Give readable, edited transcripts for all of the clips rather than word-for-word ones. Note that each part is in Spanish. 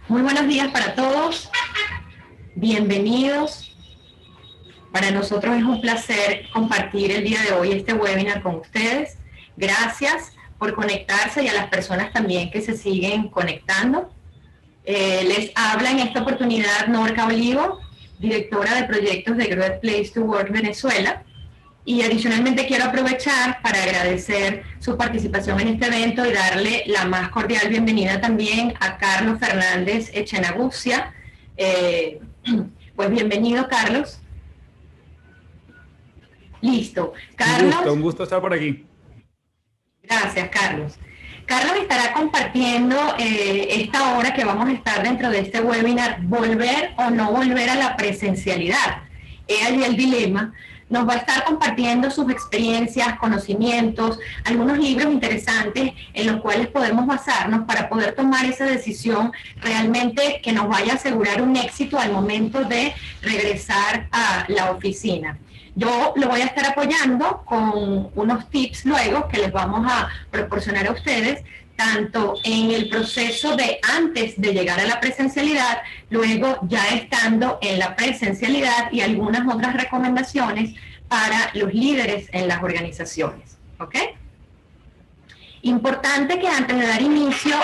Muy buenos días para todos, bienvenidos. Para nosotros es un placer compartir el día de hoy este webinar con ustedes. Gracias por conectarse y a las personas también que se siguen conectando. Les habla en esta oportunidad Norca Olivo, directora de proyectos de Great Place to Work Venezuela. Y adicionalmente quiero aprovechar para agradecer su participación en este evento y darle la más cordial bienvenida también a Carlos Fernández Echenagucia. Pues bienvenido, Carlos. Listo. Carlos. Un gusto estar por aquí. Gracias, Carlos. Carlos estará compartiendo esta hora que vamos a estar dentro de este webinar, volver o no volver a la presencialidad. He allí el dilema. Nos va a estar compartiendo sus experiencias, conocimientos, algunos libros interesantes en los cuales podemos basarnos para poder tomar esa decisión realmente que nos vaya a asegurar un éxito al momento de regresar a la oficina. Yo lo voy a estar apoyando con unos tips luego que les vamos a proporcionar a ustedes, tanto en el proceso de antes de llegar a la presencialidad, luego ya estando en la presencialidad y algunas otras recomendaciones para los líderes en las organizaciones. ¿Ok? Importante que antes de dar inicio,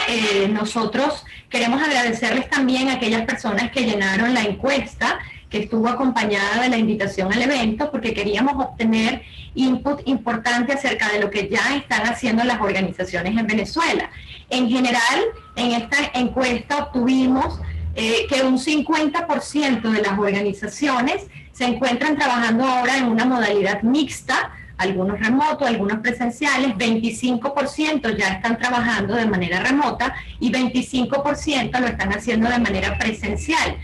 nosotros queremos agradecerles también a aquellas personas que llenaron la encuesta que estuvo acompañada de la invitación al evento, porque queríamos obtener input importante acerca de lo que ya están haciendo las organizaciones en Venezuela. En general, en esta encuesta obtuvimos que un 50% de las organizaciones se encuentran trabajando ahora en una modalidad mixta, algunos remotos, algunos presenciales, 25% ya están trabajando de manera remota y 25% lo están haciendo de manera presencial.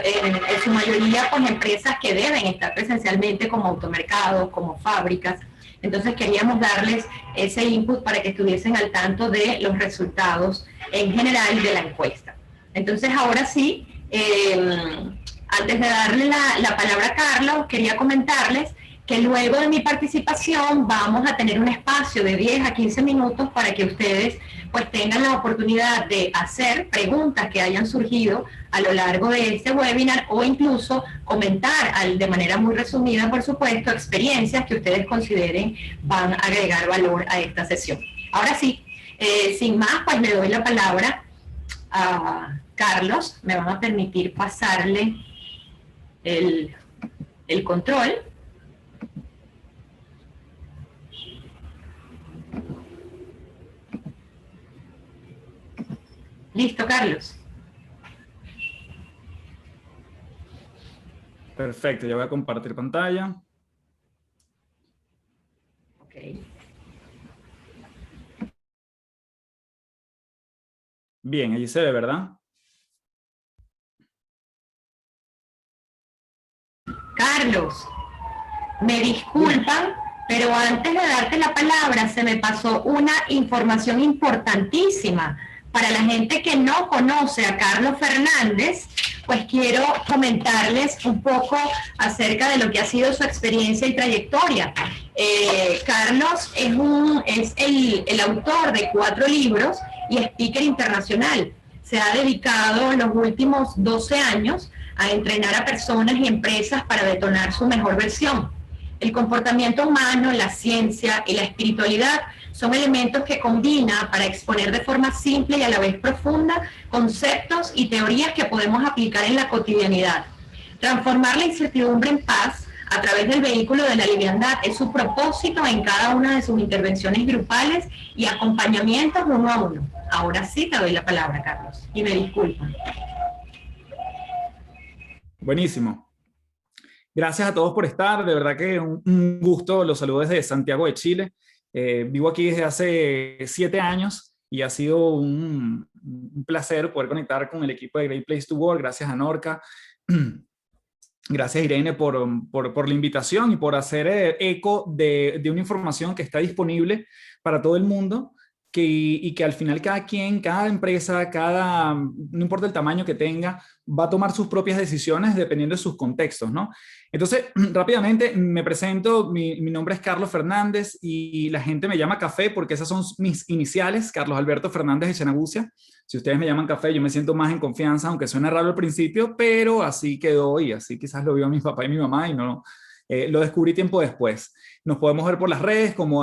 En su mayoría pues empresas que deben estar presencialmente como automercados, como fábricas. Entonces queríamos darles ese input para que estuviesen al tanto de los resultados en general de la encuesta. Entonces ahora sí, antes de darle la palabra a Carlos, quería comentarles que luego de mi participación vamos a tener un espacio de 10 a 15 minutos para que ustedes pues tengan la oportunidad de hacer preguntas que hayan surgido a lo largo de este webinar o incluso comentar de manera muy resumida, por supuesto, experiencias que ustedes consideren van a agregar valor a esta sesión. Ahora sí, sin más, pues le doy la palabra a Carlos. Me van a permitir pasarle el control. Listo, Carlos. Perfecto, ya voy a compartir pantalla. Ok. Bien, allí se ve, ¿verdad? Carlos, me disculpan, pero antes de darte la palabra se me pasó una información importantísima. Para la gente que no conoce a Carlos Fernández, pues quiero comentarles un poco acerca de lo que ha sido su experiencia y trayectoria. Carlos es el autor de 4 libros y speaker internacional. Se ha dedicado los últimos 12 años a entrenar a personas y empresas para detonar su mejor versión. El comportamiento humano, la ciencia y la espiritualidad son elementos que combina para exponer de forma simple y a la vez profunda conceptos y teorías que podemos aplicar en la cotidianidad. Transformar la incertidumbre en paz a través del vehículo de la liviandad es su propósito en cada una de sus intervenciones grupales y acompañamientos uno a uno. Ahora sí te doy la palabra, Carlos, y me disculpan. Buenísimo. Gracias a todos por estar. De verdad que un gusto. Los saludos desde Santiago de Chile. Vivo aquí desde hace 7 años y ha sido un placer poder conectar con el equipo de Great Place to Work. Gracias a Norca. Gracias, Irene, por la invitación y por hacer eco de una información que está disponible para todo el mundo y que al final cada quien, cada empresa, no importa el tamaño que tenga, va a tomar sus propias decisiones dependiendo de sus contextos, ¿no? Entonces, rápidamente me presento, mi nombre es Carlos Fernández y la gente me llama Café porque esas son mis iniciales, Carlos Alberto Fernández Echenagucia. Si ustedes me llaman Café, yo me siento más en confianza, aunque suene raro al principio, pero así quedó y así quizás lo vio mi papá y mi mamá y no, lo descubrí tiempo después. Nos podemos ver por las redes como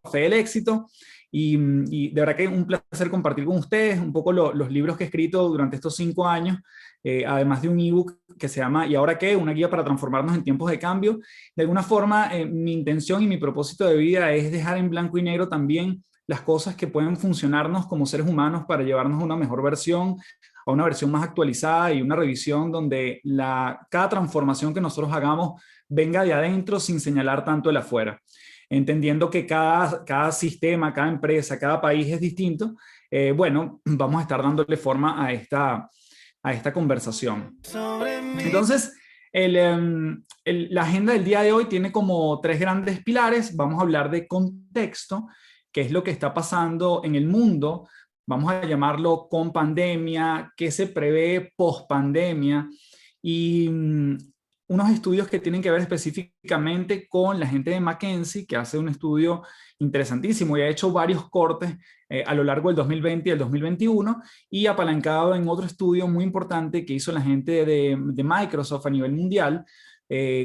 @Café del Éxito. Y de verdad que es un placer compartir con ustedes un poco los libros que he escrito durante estos 5 años, además de un ebook que se llama ¿Y ahora qué? Una guía para transformarnos en tiempos de cambio. De alguna forma, mi intención y mi propósito de vida es dejar en blanco y negro también las cosas que pueden funcionarnos como seres humanos para llevarnos a una mejor versión, a una versión más actualizada y una revisión donde cada transformación que nosotros hagamos venga de adentro sin señalar tanto el afuera. Entendiendo que cada sistema, cada empresa, cada país es distinto, bueno, vamos a estar dándole forma a esta conversación. Entonces, la agenda del día de hoy tiene como 3 grandes pilares. Vamos a hablar de contexto, qué es lo que está pasando en el mundo. Vamos a llamarlo con pandemia, qué se prevé post pandemia y unos estudios que tienen que ver específicamente con la gente de McKinsey, que hace un estudio interesantísimo y ha hecho varios cortes a lo largo del 2020 y el 2021, y apalancado en otro estudio muy importante que hizo la gente de Microsoft a nivel mundial,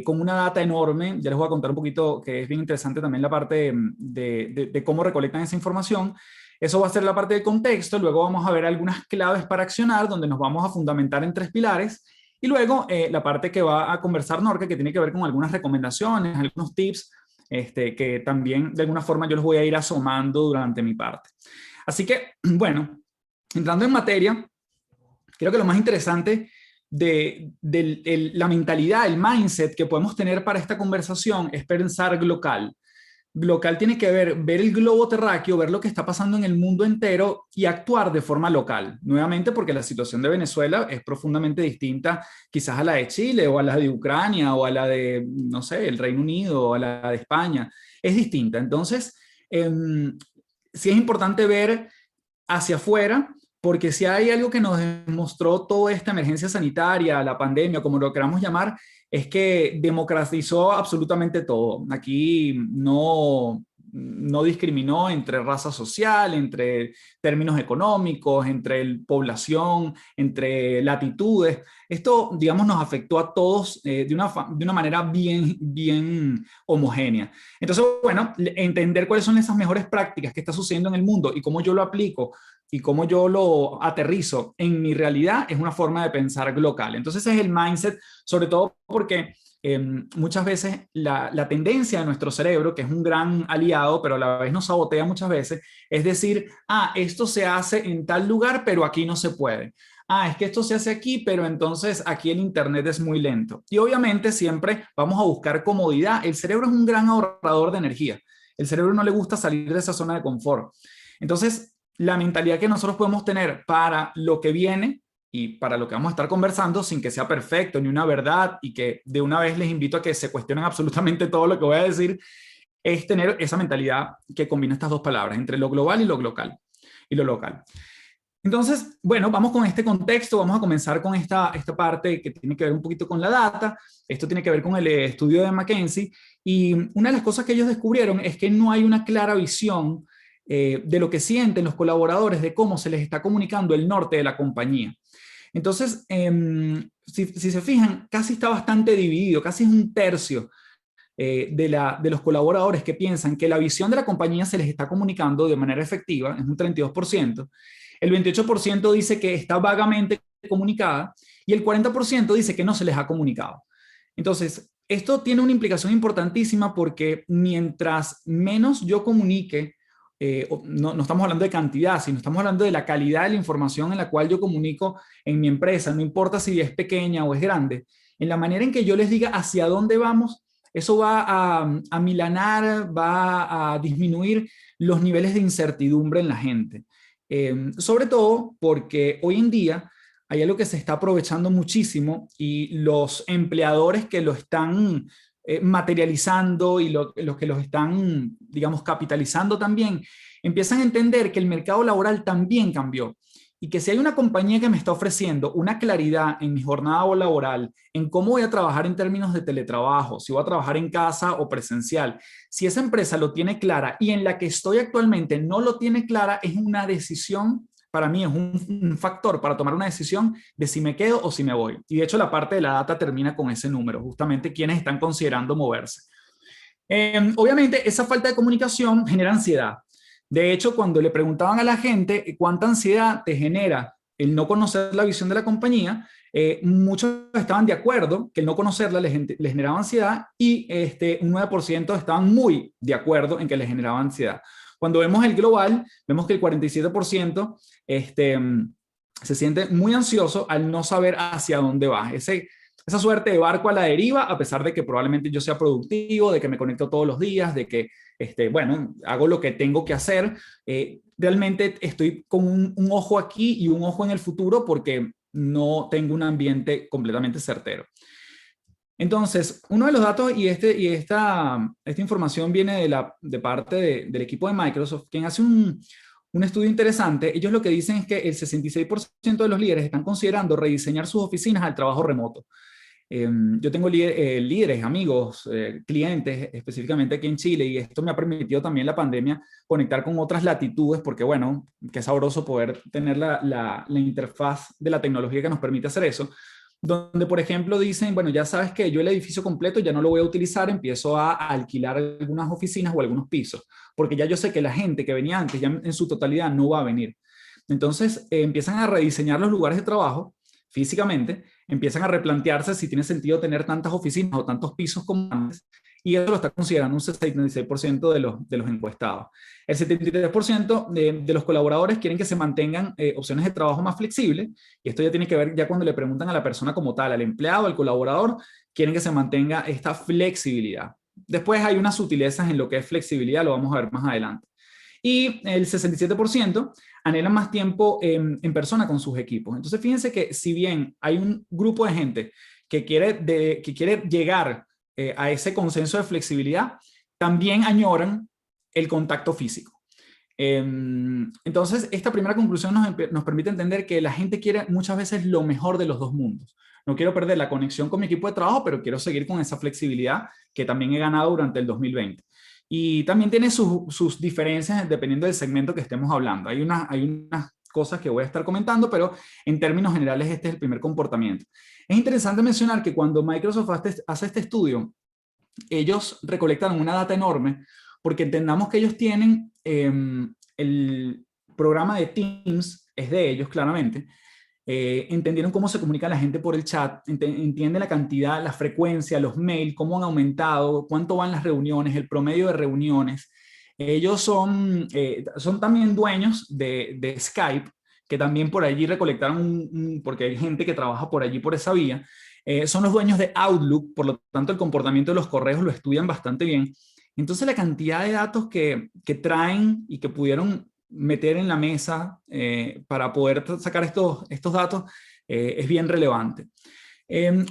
con una data enorme. Ya les voy a contar un poquito, que es bien interesante también la parte de cómo recolectan esa información. Eso va a ser la parte de contexto. Luego vamos a ver algunas claves para accionar, donde nos vamos a fundamentar en 3 pilares. Y luego la parte que va a conversar Norca, que tiene que ver con algunas recomendaciones, algunos tips, que también de alguna forma yo los voy a ir asomando durante mi parte. Así que, bueno, entrando en materia, creo que lo más interesante de la mentalidad, el mindset que podemos tener para esta conversación es pensar local. Local tiene que ver el globo terráqueo, ver lo que está pasando en el mundo entero y actuar de forma local. Nuevamente, porque la situación de Venezuela es profundamente distinta quizás a la de Chile o a la de Ucrania o a la de, no sé, el Reino Unido o a la de España. Es distinta. Entonces, sí es importante ver hacia afuera, porque si hay algo que nos demostró toda esta emergencia sanitaria, la pandemia, como lo queramos llamar, es que democratizó absolutamente todo. Aquí no discriminó entre raza social, entre términos económicos, entre población, entre latitudes. Esto, digamos, nos afectó a todos de una manera bien homogénea. Entonces, bueno, entender cuáles son esas mejores prácticas que está sucediendo en el mundo y cómo yo lo aplico y cómo yo lo aterrizo en mi realidad es una forma de pensar local. Entonces ese es el mindset, sobre todo porque muchas veces la tendencia de nuestro cerebro, que es un gran aliado, pero a la vez nos sabotea muchas veces, es decir, esto se hace en tal lugar, pero aquí no se puede. Es que esto se hace aquí, pero entonces aquí el internet es muy lento. Y obviamente siempre vamos a buscar comodidad. El cerebro es un gran ahorrador de energía. El cerebro no le gusta salir de esa zona de confort. Entonces, la mentalidad que nosotros podemos tener para lo que viene y para lo que vamos a estar conversando, sin que sea perfecto ni una verdad, y que de una vez les invito a que se cuestionen absolutamente todo lo que voy a decir, es tener esa mentalidad que combina estas 2 palabras, entre lo global y lo local. Entonces, bueno, vamos con este contexto, vamos a comenzar con esta parte que tiene que ver un poquito con la data. Esto tiene que ver con el estudio de McKinsey, y una de las cosas que ellos descubrieron es que no hay una clara visión de lo que sienten los colaboradores, de cómo se les está comunicando el norte de la compañía. Entonces, si se fijan, casi está bastante dividido, casi es 1/3 de los colaboradores que piensan que la visión de la compañía se les está comunicando de manera efectiva, es un 32%. El 28% dice que está vagamente comunicada y el 40% dice que no se les ha comunicado. Entonces, esto tiene una implicación importantísima, porque mientras menos yo comunique, no estamos hablando de cantidad, sino estamos hablando de la calidad de la información en la cual yo comunico en mi empresa, no importa si es pequeña o es grande, en la manera en que yo les diga hacia dónde vamos, eso va a milanar, va a disminuir los niveles de incertidumbre en la gente. Sobre todo porque hoy en día hay algo que se está aprovechando muchísimo, y los empleadores que lo están materializando y los que los están, digamos, capitalizando también, empiezan a entender que el mercado laboral también cambió y que si hay una compañía que me está ofreciendo una claridad en mi jornada laboral, en cómo voy a trabajar en términos de teletrabajo, si voy a trabajar en casa o presencial, si esa empresa lo tiene clara y en la que estoy actualmente no lo tiene clara, es una decisión, para mí es un factor para tomar una decisión de si me quedo o si me voy. Y de hecho la parte de la data termina con ese número, justamente quienes están considerando moverse. Obviamente esa falta de comunicación genera ansiedad. De hecho, cuando le preguntaban a la gente cuánta ansiedad te genera el no conocer la visión de la compañía, muchos estaban de acuerdo que el no conocerla les generaba ansiedad y un 9% estaban muy de acuerdo en que les generaba ansiedad. Cuando vemos el global, vemos que el 47% se siente muy ansioso al no saber hacia dónde va. Esa suerte de barco a la deriva, a pesar de que probablemente yo sea productivo, de que me conecto todos los días, de que bueno, hago lo que tengo que hacer. Realmente estoy con un ojo aquí y un ojo en el futuro porque no tengo un ambiente completamente certero. Entonces, uno de los datos, y esta información viene de parte del equipo de Microsoft, quien hace un estudio interesante. Ellos lo que dicen es que el 66% de los líderes están considerando rediseñar sus oficinas al trabajo remoto. Yo tengo líderes, amigos, clientes, específicamente aquí en Chile, y esto me ha permitido también la pandemia conectar con otras latitudes, porque bueno, qué sabroso poder tener la interfaz de la tecnología que nos permite hacer eso, donde por ejemplo dicen, bueno, ya sabes que yo el edificio completo ya no lo voy a utilizar, empiezo a alquilar algunas oficinas o algunos pisos, porque ya yo sé que la gente que venía antes ya en su totalidad no va a venir. Entonces empiezan a rediseñar los lugares de trabajo físicamente, empiezan a replantearse si tiene sentido tener tantas oficinas o tantos pisos como antes, y eso lo está considerando un 66% de los encuestados. El 73% de los colaboradores quieren que se mantengan opciones de trabajo más flexibles, y esto ya tiene que ver ya cuando le preguntan a la persona como tal, al empleado, al colaborador, quieren que se mantenga esta flexibilidad. Después hay unas sutilezas en lo que es flexibilidad, lo vamos a ver más adelante. Y el 67% anhelan más tiempo en persona con sus equipos. Entonces, fíjense que si bien hay un grupo de gente que quiere llegar a ese consenso de flexibilidad, también añoran el contacto físico. Entonces, esta primera conclusión nos permite entender que la gente quiere muchas veces lo mejor de los dos mundos. No quiero perder la conexión con mi equipo de trabajo, pero quiero seguir con esa flexibilidad que también he ganado durante el 2020. Y también tiene sus diferencias dependiendo del segmento que estemos hablando. Hay unas cosas que voy a estar comentando, pero en términos generales este es el primer comportamiento. Es interesante mencionar que cuando Microsoft hace este estudio, ellos recolectaron una data enorme porque entendamos que ellos tienen el programa de Teams, es de ellos claramente, entendieron cómo se comunica la gente por el chat, entiende la cantidad, la frecuencia, los mails, cómo han aumentado, cuánto van las reuniones, el promedio de reuniones. Ellos son también dueños de Skype, que también por allí recolectaron, porque hay gente que trabaja por allí por esa vía. Son los dueños de Outlook, por lo tanto el comportamiento de los correos lo estudian bastante bien. Entonces la cantidad de datos que traen y que pudieron meter en la mesa para poder sacar estos datos es bien relevante.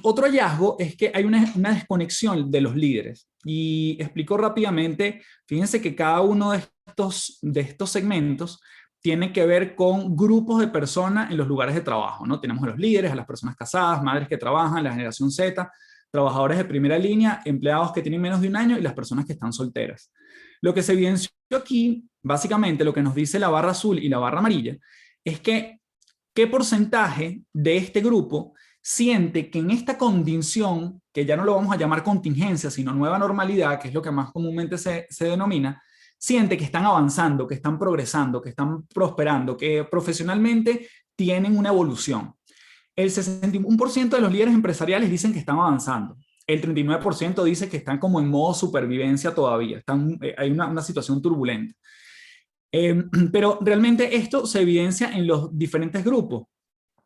Otro hallazgo es que hay una desconexión de los líderes, y explico rápidamente. Fíjense que cada uno de estos segmentos tiene que ver con grupos de personas en los lugares de trabajo, ¿no? Tenemos a los líderes, a las personas casadas, madres que trabajan, la generación Z, trabajadores de primera línea, empleados que tienen menos de un año y las personas que están solteras. Lo que se evidenció aquí, básicamente lo que nos dice la barra azul y la barra amarilla, es que qué porcentaje de este grupo siente que en esta condición, que ya no lo vamos a llamar contingencia, sino nueva normalidad, que es lo que más comúnmente se denomina, siente que están avanzando, que están progresando, que están prosperando, que profesionalmente tienen una evolución. El 61% de los líderes empresariales dicen que están avanzando. El 39% dice que están como en modo supervivencia todavía. Hay una situación turbulenta. Pero realmente esto se evidencia en los diferentes grupos.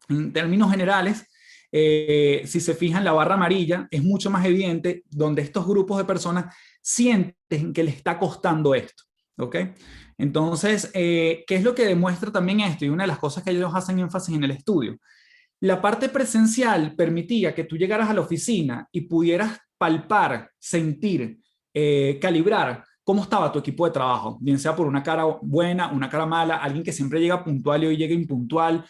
En términos generales, si se fijan, la barra amarilla es mucho más evidente donde estos grupos de personas sienten que les está costando esto. ¿Ok? Entonces, ¿qué es lo que demuestra también esto? Y una de las cosas que ellos hacen énfasis en el estudio. La parte presencial permitía que tú llegaras a la oficina y pudieras palpar, sentir, calibrar cómo estaba tu equipo de trabajo, bien sea por una cara buena, una cara mala, alguien que siempre llega puntual y hoy llega impuntual,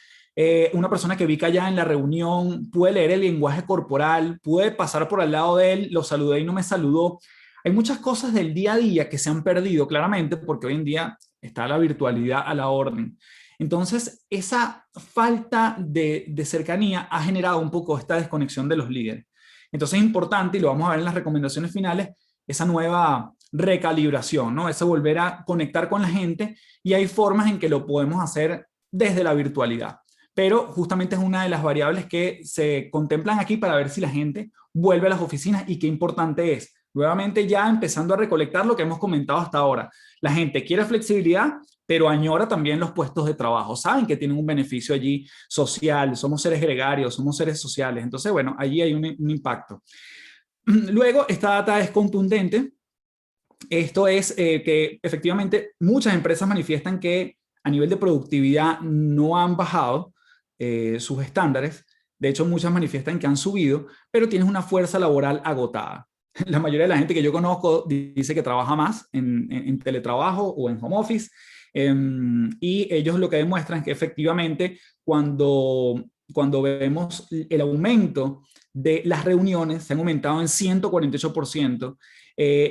una persona que vi callada en la reunión, pude leer el lenguaje corporal, pude pasar por al lado de él, lo saludé y no me saludó. Hay muchas cosas del día a día que se han perdido claramente porque hoy en día está la virtualidad a la orden. Entonces, esa falta de cercanía ha generado un poco esta desconexión de los líderes. Entonces es importante, y lo vamos a ver en las recomendaciones finales, esa nueva recalibración, ¿no? Ese volver a conectar con la gente, y hay formas en que lo podemos hacer desde la virtualidad. Pero justamente es una de las variables que se contemplan aquí para ver si la gente vuelve a las oficinas y qué importante es. Nuevamente ya empezando a recolectar lo que hemos comentado hasta ahora. La gente quiere flexibilidad, pero añora también los puestos de trabajo. Saben que tienen un beneficio allí social, somos seres gregarios, somos seres sociales. Entonces, bueno, allí hay un impacto. Luego, esta data es contundente. Esto es que efectivamente muchas empresas manifiestan que a nivel de productividad no han bajado sus estándares. De hecho, muchas manifiestan que han subido, pero tienes una fuerza laboral agotada. La mayoría de la gente que yo conozco dice que trabaja más en teletrabajo o en home office, y ellos lo que demuestran es que efectivamente cuando vemos el aumento de las reuniones, se han aumentado en 148%,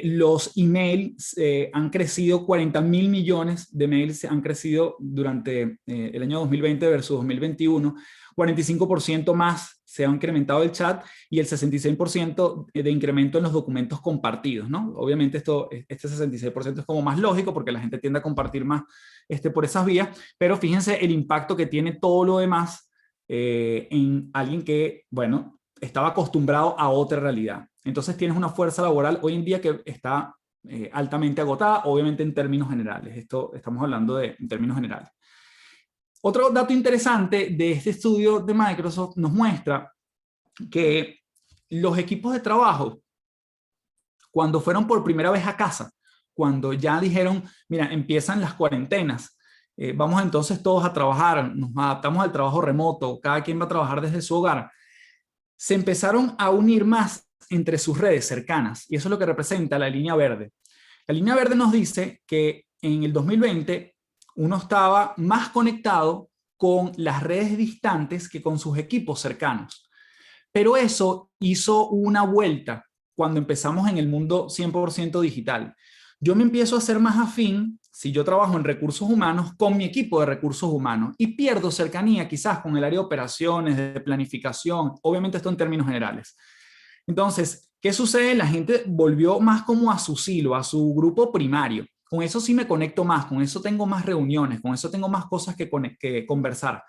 los emails han crecido, 40.000 millones de mails han crecido durante el año 2020 versus 2021, 45% más se ha incrementado el chat y el 66% de incremento en los documentos compartidos, ¿no? Obviamente este 66% es como más lógico porque la gente tiende a compartir más por esas vías, pero fíjense el impacto que tiene todo lo demás en alguien que, bueno, estaba acostumbrado a otra realidad. Entonces tienes una fuerza laboral hoy en día que está altamente agotada, obviamente en términos generales. Esto estamos hablando en términos generales. Otro dato interesante de este estudio de Microsoft nos muestra que los equipos de trabajo, cuando fueron por primera vez a casa, cuando ya dijeron, mira, empiezan las cuarentenas, vamos entonces todos a trabajar, nos adaptamos al trabajo remoto, cada quien va a trabajar desde su hogar, se empezaron a unir más entre sus redes cercanas, y eso es lo que representa la línea verde. La línea verde nos dice que en el 2020 uno estaba más conectado con las redes distantes que con sus equipos cercanos. Pero eso hizo una vuelta cuando empezamos en el mundo 100% digital. Yo me empiezo a ser más afín, si yo trabajo en recursos humanos, con mi equipo de recursos humanos, y pierdo cercanía quizás con el área de operaciones, de planificación, obviamente esto en términos generales. Entonces, ¿qué sucede? La gente volvió más como a su silo, a su grupo primario. Con eso sí me conecto más, con eso tengo más reuniones, con eso tengo más cosas que conversar.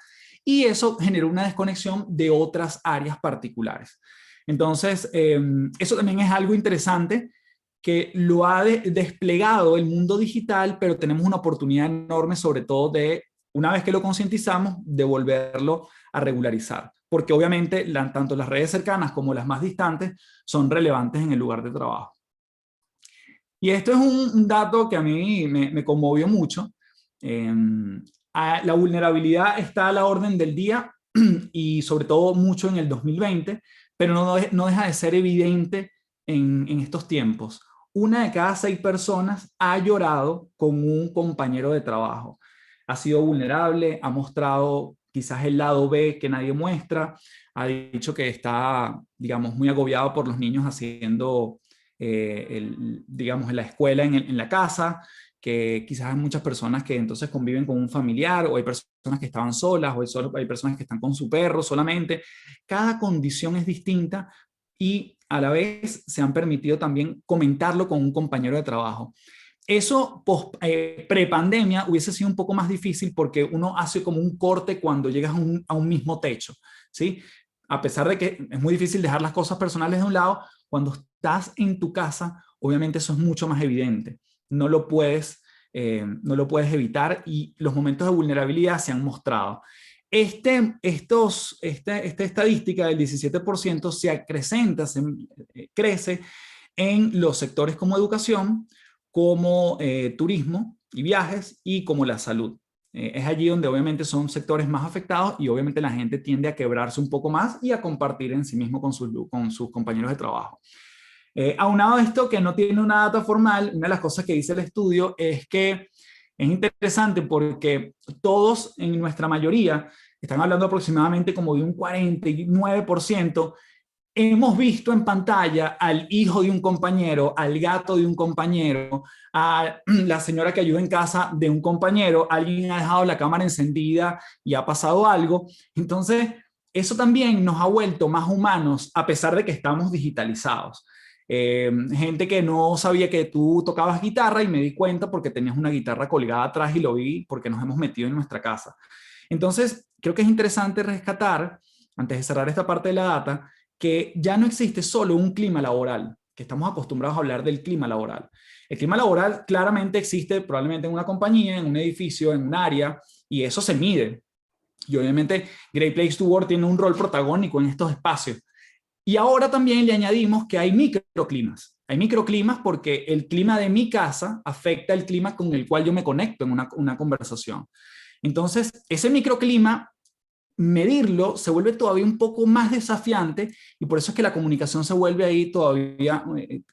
Y eso generó una desconexión de otras áreas particulares. Entonces, eso también es algo interesante que lo ha desplegado el mundo digital, pero tenemos una oportunidad enorme, sobre todo de, una vez que lo concientizamos, de volverlo a regularizar. Porque obviamente tanto las redes cercanas como las más distantes son relevantes en el lugar de trabajo. Y esto es un dato que a mí me conmovió mucho. La vulnerabilidad está a la orden del día y sobre todo mucho en el 2020, pero no deja de ser evidente en estos tiempos. 1 de cada 6 personas ha llorado con un compañero de trabajo. Ha sido vulnerable, ha mostrado quizás el lado B que nadie muestra, ha dicho que está, digamos, muy agobiado por los niños haciendo, digamos, en la escuela, en la casa, que quizás hay muchas personas que entonces conviven con un familiar, o hay personas que estaban solas, o hay personas que están con su perro solamente. Cada condición es distinta y a la vez se han permitido también comentarlo con un compañero de trabajo. Eso pre-pandemia hubiese sido un poco más difícil porque uno hace como un corte cuando llegas a un mismo techo, ¿sí? A pesar de que es muy difícil dejar las cosas personales de un lado, cuando estás en tu casa, obviamente eso es mucho más evidente. No lo puedes evitar y los momentos de vulnerabilidad se han mostrado. Esta estadística del 17% se acrecenta, crece en los sectores como educación, como turismo y viajes y como la salud. Es allí donde obviamente son sectores más afectados y obviamente la gente tiende a quebrarse un poco más y a compartir en sí mismo con sus compañeros de trabajo. Aunado a esto, que no tiene una data formal, una de las cosas que dice el estudio es que es interesante porque todos, en nuestra mayoría, están hablando aproximadamente como de un 49%, hemos visto en pantalla al hijo de un compañero, al gato de un compañero, a la señora que ayuda en casa de un compañero, alguien ha dejado la cámara encendida y ha pasado algo. Entonces, eso también nos ha vuelto más humanos a pesar de que estamos digitalizados. Gente que no sabía que tú tocabas guitarra y me di cuenta porque tenías una guitarra colgada atrás y lo vi porque nos hemos metido en nuestra casa. Entonces, creo que es interesante rescatar, antes de cerrar esta parte de la data, que ya no existe solo un clima laboral, que estamos acostumbrados a hablar del clima laboral. El clima laboral claramente existe probablemente en una compañía, en un edificio, en un área, y eso se mide. Y obviamente Great Place to Work tiene un rol protagónico en estos espacios. Y ahora también le añadimos que hay microclimas. Hay microclimas porque el clima de mi casa afecta el clima con el cual yo me conecto en una conversación. Entonces, ese microclima, medirlo se vuelve todavía un poco más desafiante y por eso es que la comunicación se vuelve ahí todavía,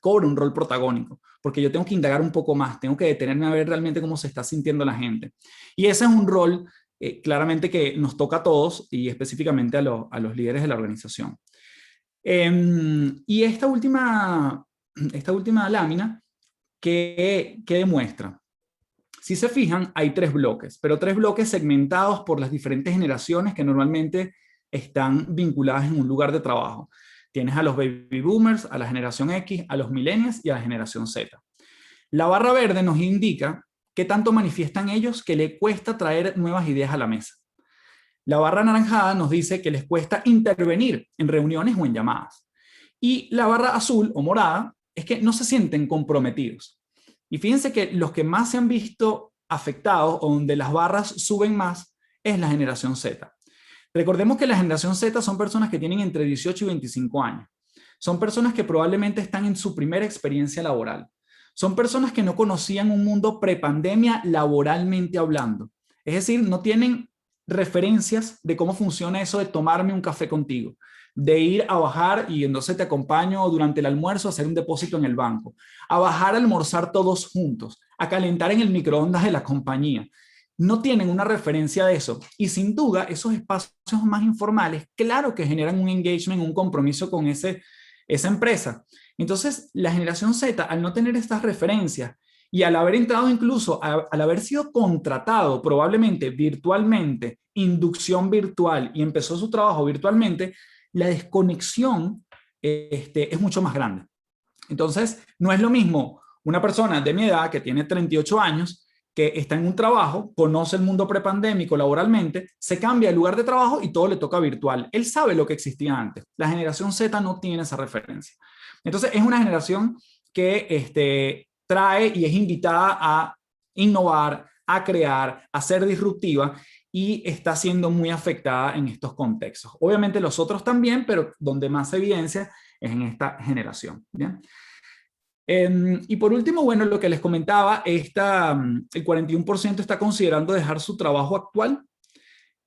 cobra un rol protagónico, porque yo tengo que indagar un poco más, tengo que detenerme a ver realmente cómo se está sintiendo la gente. Y ese es un rol claramente que nos toca a todos y específicamente a los líderes de la organización. Y esta última lámina, ¿qué demuestra? Si se fijan, hay 3 bloques, pero 3 bloques segmentados por las diferentes generaciones que normalmente están vinculadas en un lugar de trabajo. Tienes a los baby boomers, a la generación X, a los millennials y a la generación Z. La barra verde nos indica qué tanto manifiestan ellos que les cuesta traer nuevas ideas a la mesa. La barra anaranjada nos dice que les cuesta intervenir en reuniones o en llamadas. Y la barra azul o morada es que no se sienten comprometidos. Y fíjense que los que más se han visto afectados o donde las barras suben más es la generación Z. Recordemos que la generación Z son personas que tienen entre 18 y 25 años. Son personas que probablemente están en su primera experiencia laboral. Son personas que no conocían un mundo prepandemia laboralmente hablando. Es decir, no tienen referencias de cómo funciona eso de tomarme un café contigo, de ir a bajar y entonces te acompaño durante el almuerzo a hacer un depósito en el banco, a bajar a almorzar todos juntos, a calentar en el microondas de la compañía. No tienen una referencia de eso y sin duda esos espacios más informales, claro que generan un engagement, un compromiso con esa empresa. Entonces, la generación Z, al no tener estas referencias y al haber entrado incluso, al haber sido contratado probablemente virtualmente, inducción virtual y empezó su trabajo virtualmente, la desconexión es mucho más grande. Entonces, no es lo mismo una persona de mi edad que tiene 38 años, que está en un trabajo, conoce el mundo prepandémico laboralmente, se cambia de lugar de trabajo y todo le toca virtual. Él sabe lo que existía antes. La generación Z no tiene esa referencia. Entonces, es una generación que trae y es invitada a innovar, a crear, a ser disruptiva y está siendo muy afectada en estos contextos. Obviamente los otros también, pero donde más se evidencia es en esta generación. ¿Bien? Y por último, bueno, lo que les comentaba, el 41% está considerando dejar su trabajo actual,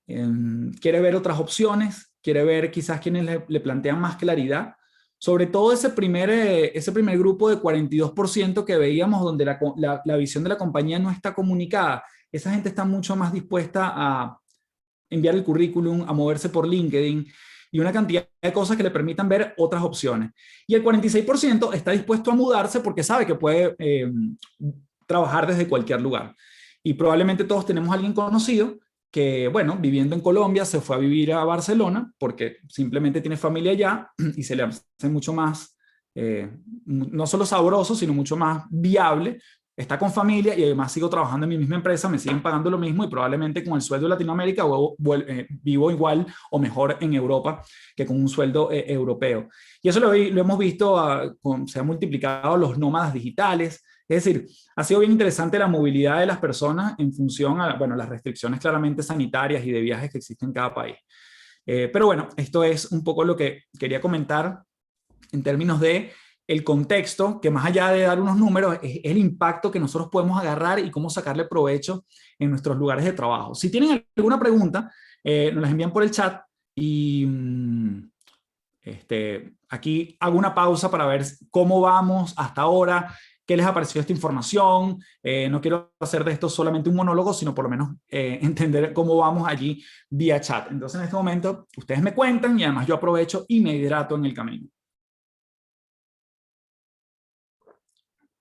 quiere ver otras opciones, quiere ver quizás quienes le plantean más claridad, sobre todo ese primer grupo de 42% que veíamos donde la visión de la compañía no está comunicada. Esa gente está mucho más dispuesta a enviar el currículum, a moverse por LinkedIn y una cantidad de cosas que le permitan ver otras opciones. Y el 46% está dispuesto a mudarse porque sabe que puede trabajar desde cualquier lugar. Y probablemente todos tenemos a alguien conocido que, bueno, viviendo en Colombia se fue a vivir a Barcelona porque simplemente tiene familia allá y se le hace mucho más, no solo sabroso, sino mucho más viable. Está con familia y además sigo trabajando en mi misma empresa, me siguen pagando lo mismo y probablemente con el sueldo de Latinoamérica vivo igual o mejor en Europa que con un sueldo europeo. Y eso lo hemos visto, se han multiplicado los nómadas digitales. Es decir, ha sido bien interesante la movilidad de las personas en función a, bueno, las restricciones claramente sanitarias y de viajes que existen en cada país. Pero bueno, esto es un poco lo que quería comentar en términos de el contexto, que más allá de dar unos números, es el impacto que nosotros podemos agarrar y cómo sacarle provecho en nuestros lugares de trabajo. Si tienen alguna pregunta, nos las envían por el chat y aquí hago una pausa para ver cómo vamos hasta ahora, qué les ha parecido esta información. No quiero hacer de esto solamente un monólogo, sino por lo menos entender cómo vamos allí vía chat. Entonces, en este momento, ustedes me cuentan y además yo aprovecho y me hidrato en el camino.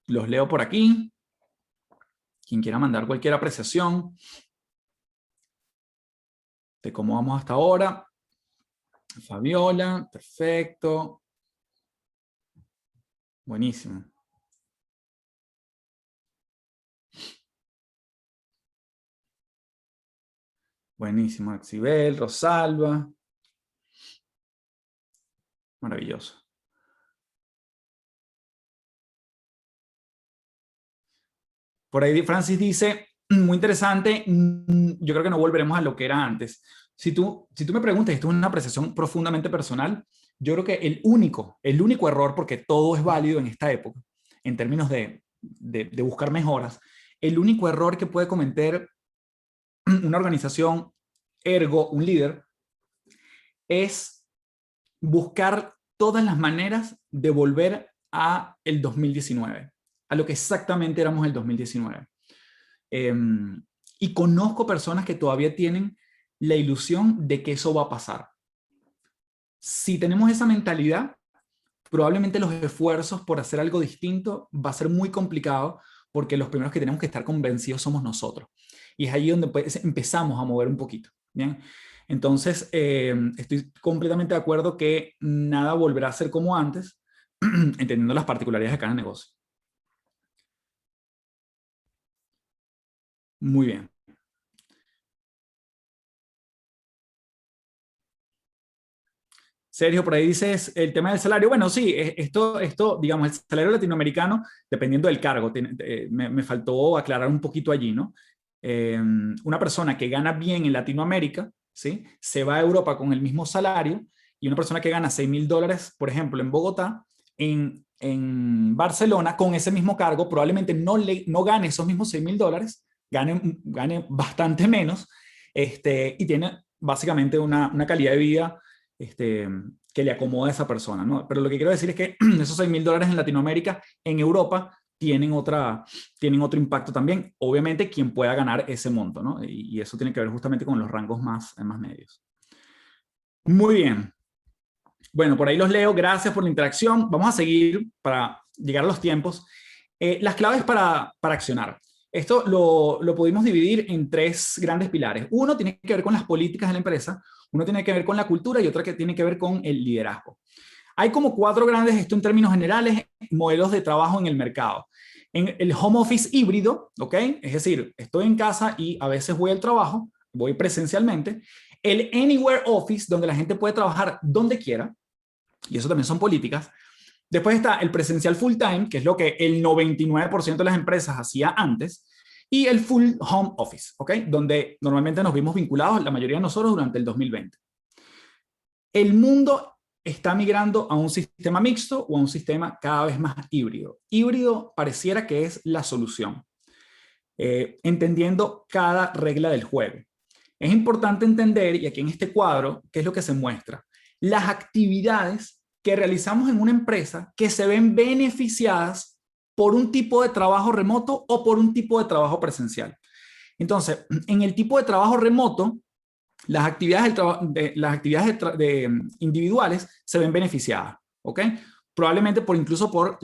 Los leo por aquí. Quien quiera mandar cualquier apreciación de cómo vamos hasta ahora. Fabiola, perfecto. Buenísimo. Buenísimo, Axibel, Rosalba. Maravilloso. Por ahí Francis dice, muy interesante, yo creo que no volveremos a lo que era antes. Si tú me preguntas, esto es una apreciación profundamente personal, yo creo que el único error, porque todo es válido en esta época, en términos de buscar mejoras, el único error que puede cometer una organización, ergo un líder, es buscar todas las maneras de volver a el 2019, a lo que exactamente éramos el 2019. Y conozco personas que todavía tienen la ilusión de que eso va a pasar. Si tenemos esa mentalidad, probablemente los esfuerzos por hacer algo distinto va a ser muy complicado, porque los primeros que tenemos que estar convencidos somos nosotros. Y es ahí donde pues empezamos a mover un poquito. ¿Bien? Entonces, estoy completamente de acuerdo que nada volverá a ser como antes, entendiendo las particularidades de cada negocio. Muy bien. Sergio, por ahí dices el tema del salario. Bueno, sí, esto, digamos, el salario latinoamericano, dependiendo del cargo, me faltó aclarar un poquito allí, ¿no? Una persona que gana bien en Latinoamérica, ¿sí? Se va a Europa con el mismo salario, y una persona que gana $6,000, por ejemplo, en Bogotá, en Barcelona, con ese mismo cargo, probablemente no gane esos mismos $6,000, gane bastante menos, y tiene básicamente una calidad de vida que le acomoda a esa persona, ¿no? Pero lo que quiero decir es que esos $6,000 en Latinoamérica, en Europa, tienen otro impacto también. Obviamente, quien pueda ganar ese monto, ¿no? Y eso tiene que ver justamente con los rangos más medios. Muy bien. Bueno, por ahí los leo. Gracias por la interacción. Vamos a seguir para llegar a los tiempos. Las claves para accionar. Esto lo pudimos dividir en 3 grandes pilares. Uno tiene que ver con las políticas de la empresa, uno tiene que ver con la cultura y otro que tiene que ver con el liderazgo. Hay como 4 grandes, esto en términos generales, modelos de trabajo en el mercado. En el home office híbrido, ¿ok? Es decir, estoy en casa y a veces voy al trabajo, voy presencialmente. El anywhere office, donde la gente puede trabajar donde quiera, y eso también son políticas. Después está el presencial full time, que es lo que el 99% de las empresas hacía antes, y el full home office, ¿ok? Donde normalmente nos vimos vinculados, la mayoría de nosotros, durante el 2020. El mundo está migrando a un sistema mixto o a un sistema cada vez más híbrido. Híbrido pareciera que es la solución, entendiendo cada regla del juego. Es importante entender, y aquí en este cuadro, ¿qué es lo que se muestra? Las actividades que realizamos en una empresa que se ven beneficiadas por un tipo de trabajo remoto o por un tipo de trabajo presencial. Entonces, en el tipo de trabajo remoto, las actividades individuales se ven beneficiadas, ¿ok? Probablemente incluso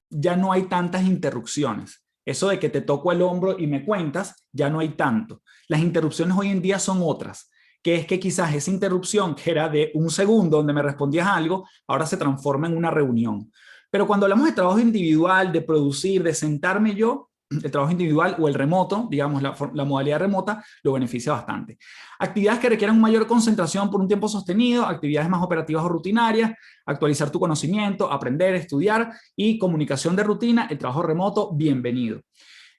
ya no hay tantas interrupciones. Eso de que te toco el hombro y me cuentas, ya no hay tanto. Las interrupciones hoy en día son otras, que es que quizás esa interrupción que era de un segundo donde me respondías algo, ahora se transforma en una reunión. Pero cuando hablamos de trabajo individual, de producir, de sentarme yo, el trabajo individual o el remoto, digamos la modalidad remota, lo beneficia bastante. Actividades que requieran mayor concentración por un tiempo sostenido, actividades más operativas o rutinarias, actualizar tu conocimiento, aprender, estudiar y comunicación de rutina, el trabajo remoto, bienvenido.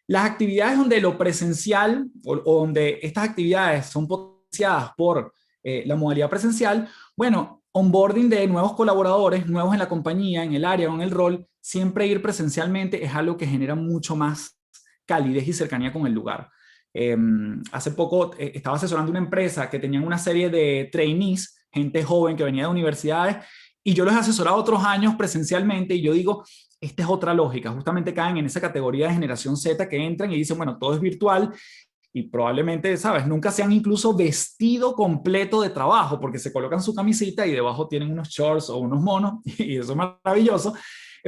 Las actividades donde lo presencial o donde estas actividades son potenciadas por la modalidad presencial, bueno, onboarding de nuevos colaboradores, nuevos en la compañía, en el área o en el rol, siempre ir presencialmente es algo que genera mucho más calidez y cercanía con el lugar. Hace poco estaba asesorando una empresa que tenían una serie de trainees, gente joven que venía de universidades, Y yo los he asesorado otros años presencialmente y yo digo, esta es otra lógica, justamente caen en esa categoría de generación Z que entran y dicen, bueno, todo es virtual y probablemente, ¿sabes? Nunca se han incluso vestido completo de trabajo porque se colocan su camisita y debajo tienen unos shorts o unos monos y eso es maravilloso,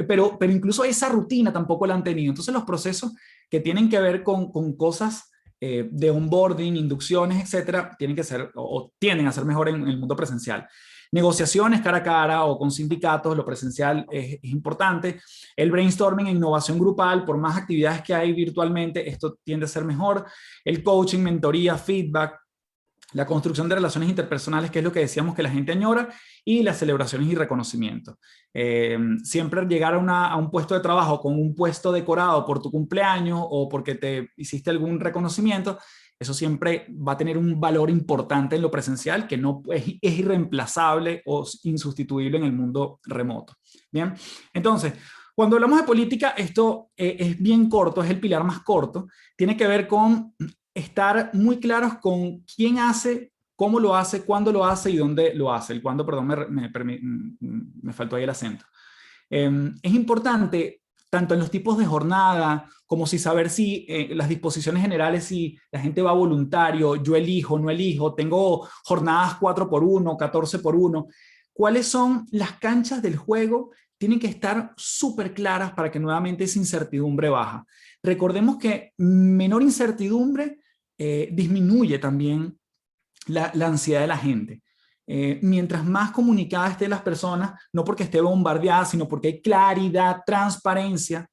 pero incluso esa rutina tampoco la han tenido. Entonces los procesos que tienen que ver con cosas de onboarding, inducciones, etcétera, tienen que ser o tienden a ser mejor en el mundo presencial. Negociaciones cara a cara o con sindicatos, lo presencial es importante. El brainstorming e innovación grupal, por más actividades que hay virtualmente, esto tiende a ser mejor. El coaching, mentoría, feedback, la construcción de relaciones interpersonales, que es lo que decíamos que la gente añora, y las celebraciones y reconocimientos. Siempre llegar a un puesto de trabajo con un puesto decorado por tu cumpleaños o porque te hiciste algún reconocimiento, eso siempre va a tener un valor importante en lo presencial que no es irreemplazable o insustituible en el mundo remoto. Bien, entonces, cuando hablamos de política, esto es bien corto, es el pilar más corto, tiene que ver con estar muy claros con quién hace, cómo lo hace, cuándo lo hace y dónde lo hace. El cuándo, perdón, me faltó ahí el acento. Es importante, tanto en los tipos de jornada, como si saber si las disposiciones generales, si la gente va voluntario, yo elijo, no elijo, tengo jornadas 4x1, 14x1. ¿Cuáles son las canchas del juego? Tienen que estar súper claras para que nuevamente esa incertidumbre baja. Recordemos que menor incertidumbre disminuye también la ansiedad de la gente. Mientras más comunicadas estén las personas, no porque esté bombardeada, sino porque hay claridad, transparencia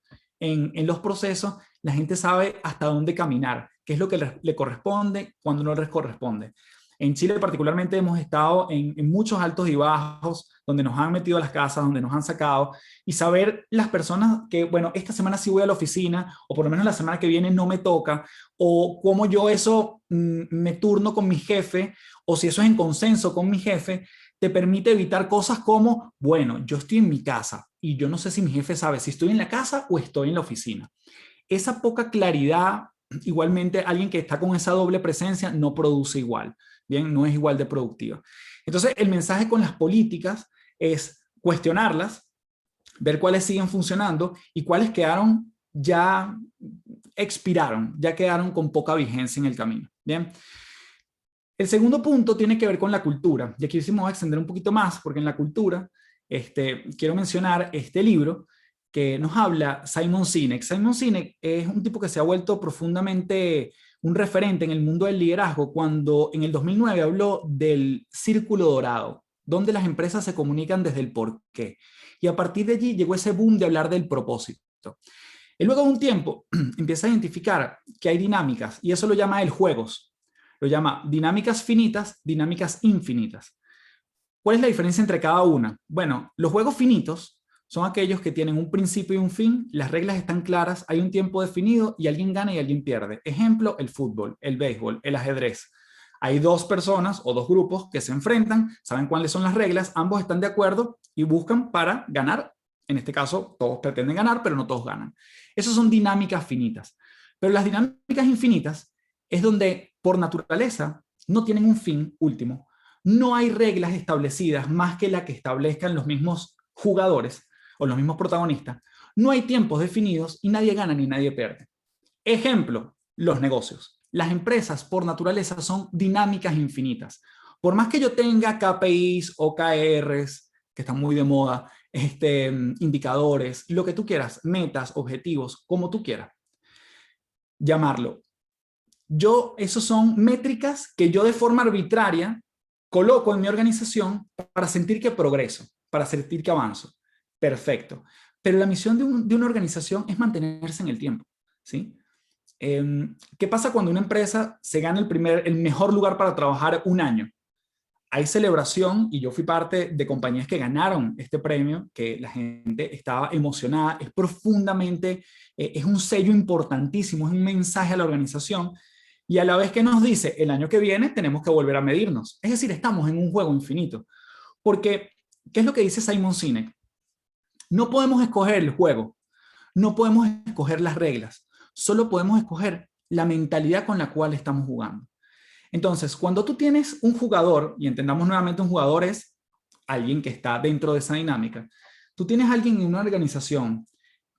en los procesos, la gente sabe hasta dónde caminar, qué es lo que le corresponde, cuando no les corresponde. En Chile particularmente hemos estado en muchos altos y bajos, donde nos han metido a las casas, donde nos han sacado, y saber las personas que, bueno, esta semana sí voy a la oficina, o por lo menos la semana que viene no me toca, o cómo yo eso me turno con mi jefe, o si eso es en consenso con mi jefe, te permite evitar cosas como, bueno, yo estoy en mi casa, y yo no sé si mi jefe sabe si estoy en la casa o estoy en la oficina. Esa poca claridad, igualmente alguien que está con esa doble presencia no produce igual. Bien, no es igual de productiva. Entonces, el mensaje con las políticas es cuestionarlas, ver cuáles siguen funcionando y cuáles quedaron ya expiraron, ya quedaron con poca vigencia en el camino. Bien. El segundo punto tiene que ver con la cultura. Y aquí sí me voy a extender un poquito más, porque en la cultura quiero mencionar este libro que nos habla Simon Sinek. Simon Sinek es un tipo que se ha vuelto profundamente un referente en el mundo del liderazgo cuando en el 2009 habló del círculo dorado, donde las empresas se comunican desde el porqué. Y a partir de allí llegó ese boom de hablar del propósito. Y luego de un tiempo empieza a identificar que hay dinámicas, y eso lo llama él juegos. Lo llama dinámicas finitas, dinámicas infinitas. ¿Cuál es la diferencia entre cada una? Bueno, los juegos finitos son aquellos que tienen un principio y un fin, las reglas están claras, hay un tiempo definido y alguien gana y alguien pierde. Ejemplo, el fútbol, el béisbol, el ajedrez. Hay dos personas o dos grupos que se enfrentan, saben cuáles son las reglas, ambos están de acuerdo y buscan para ganar. En este caso, todos pretenden ganar, pero no todos ganan. Esas son dinámicas finitas. Pero las dinámicas infinitas es donde, por naturaleza, no tienen un fin último. No hay reglas establecidas más que la que establezcan los mismos jugadores o los mismos protagonistas. No hay tiempos definidos y nadie gana ni nadie pierde. Ejemplo, los negocios. Las empresas por naturaleza son dinámicas infinitas. Por más que yo tenga KPIs, OKRs, que están muy de moda, indicadores, lo que tú quieras, metas, objetivos, como tú quieras llamarlo. Esos son métricas que yo de forma arbitraria coloco en mi organización para sentir que progreso, para sentir que avanzo. Perfecto. Pero la misión de una organización es mantenerse en el tiempo, ¿sí? ¿Qué pasa cuando una empresa se gana el mejor lugar para trabajar un año? Hay celebración y yo fui parte de compañías que ganaron este premio, que la gente estaba emocionada, es profundamente, es un sello importantísimo, es un mensaje a la organización y a la vez que nos dice el año que viene tenemos que volver a medirnos. Es decir, estamos en un juego infinito. Porque, ¿qué es lo que dice Simon Sinek? No podemos escoger el juego, no podemos escoger las reglas, solo podemos escoger la mentalidad con la cual estamos jugando. Entonces, cuando tú tienes un jugador, y entendamos nuevamente un jugador es alguien que está dentro de esa dinámica. Tú tienes alguien en una organización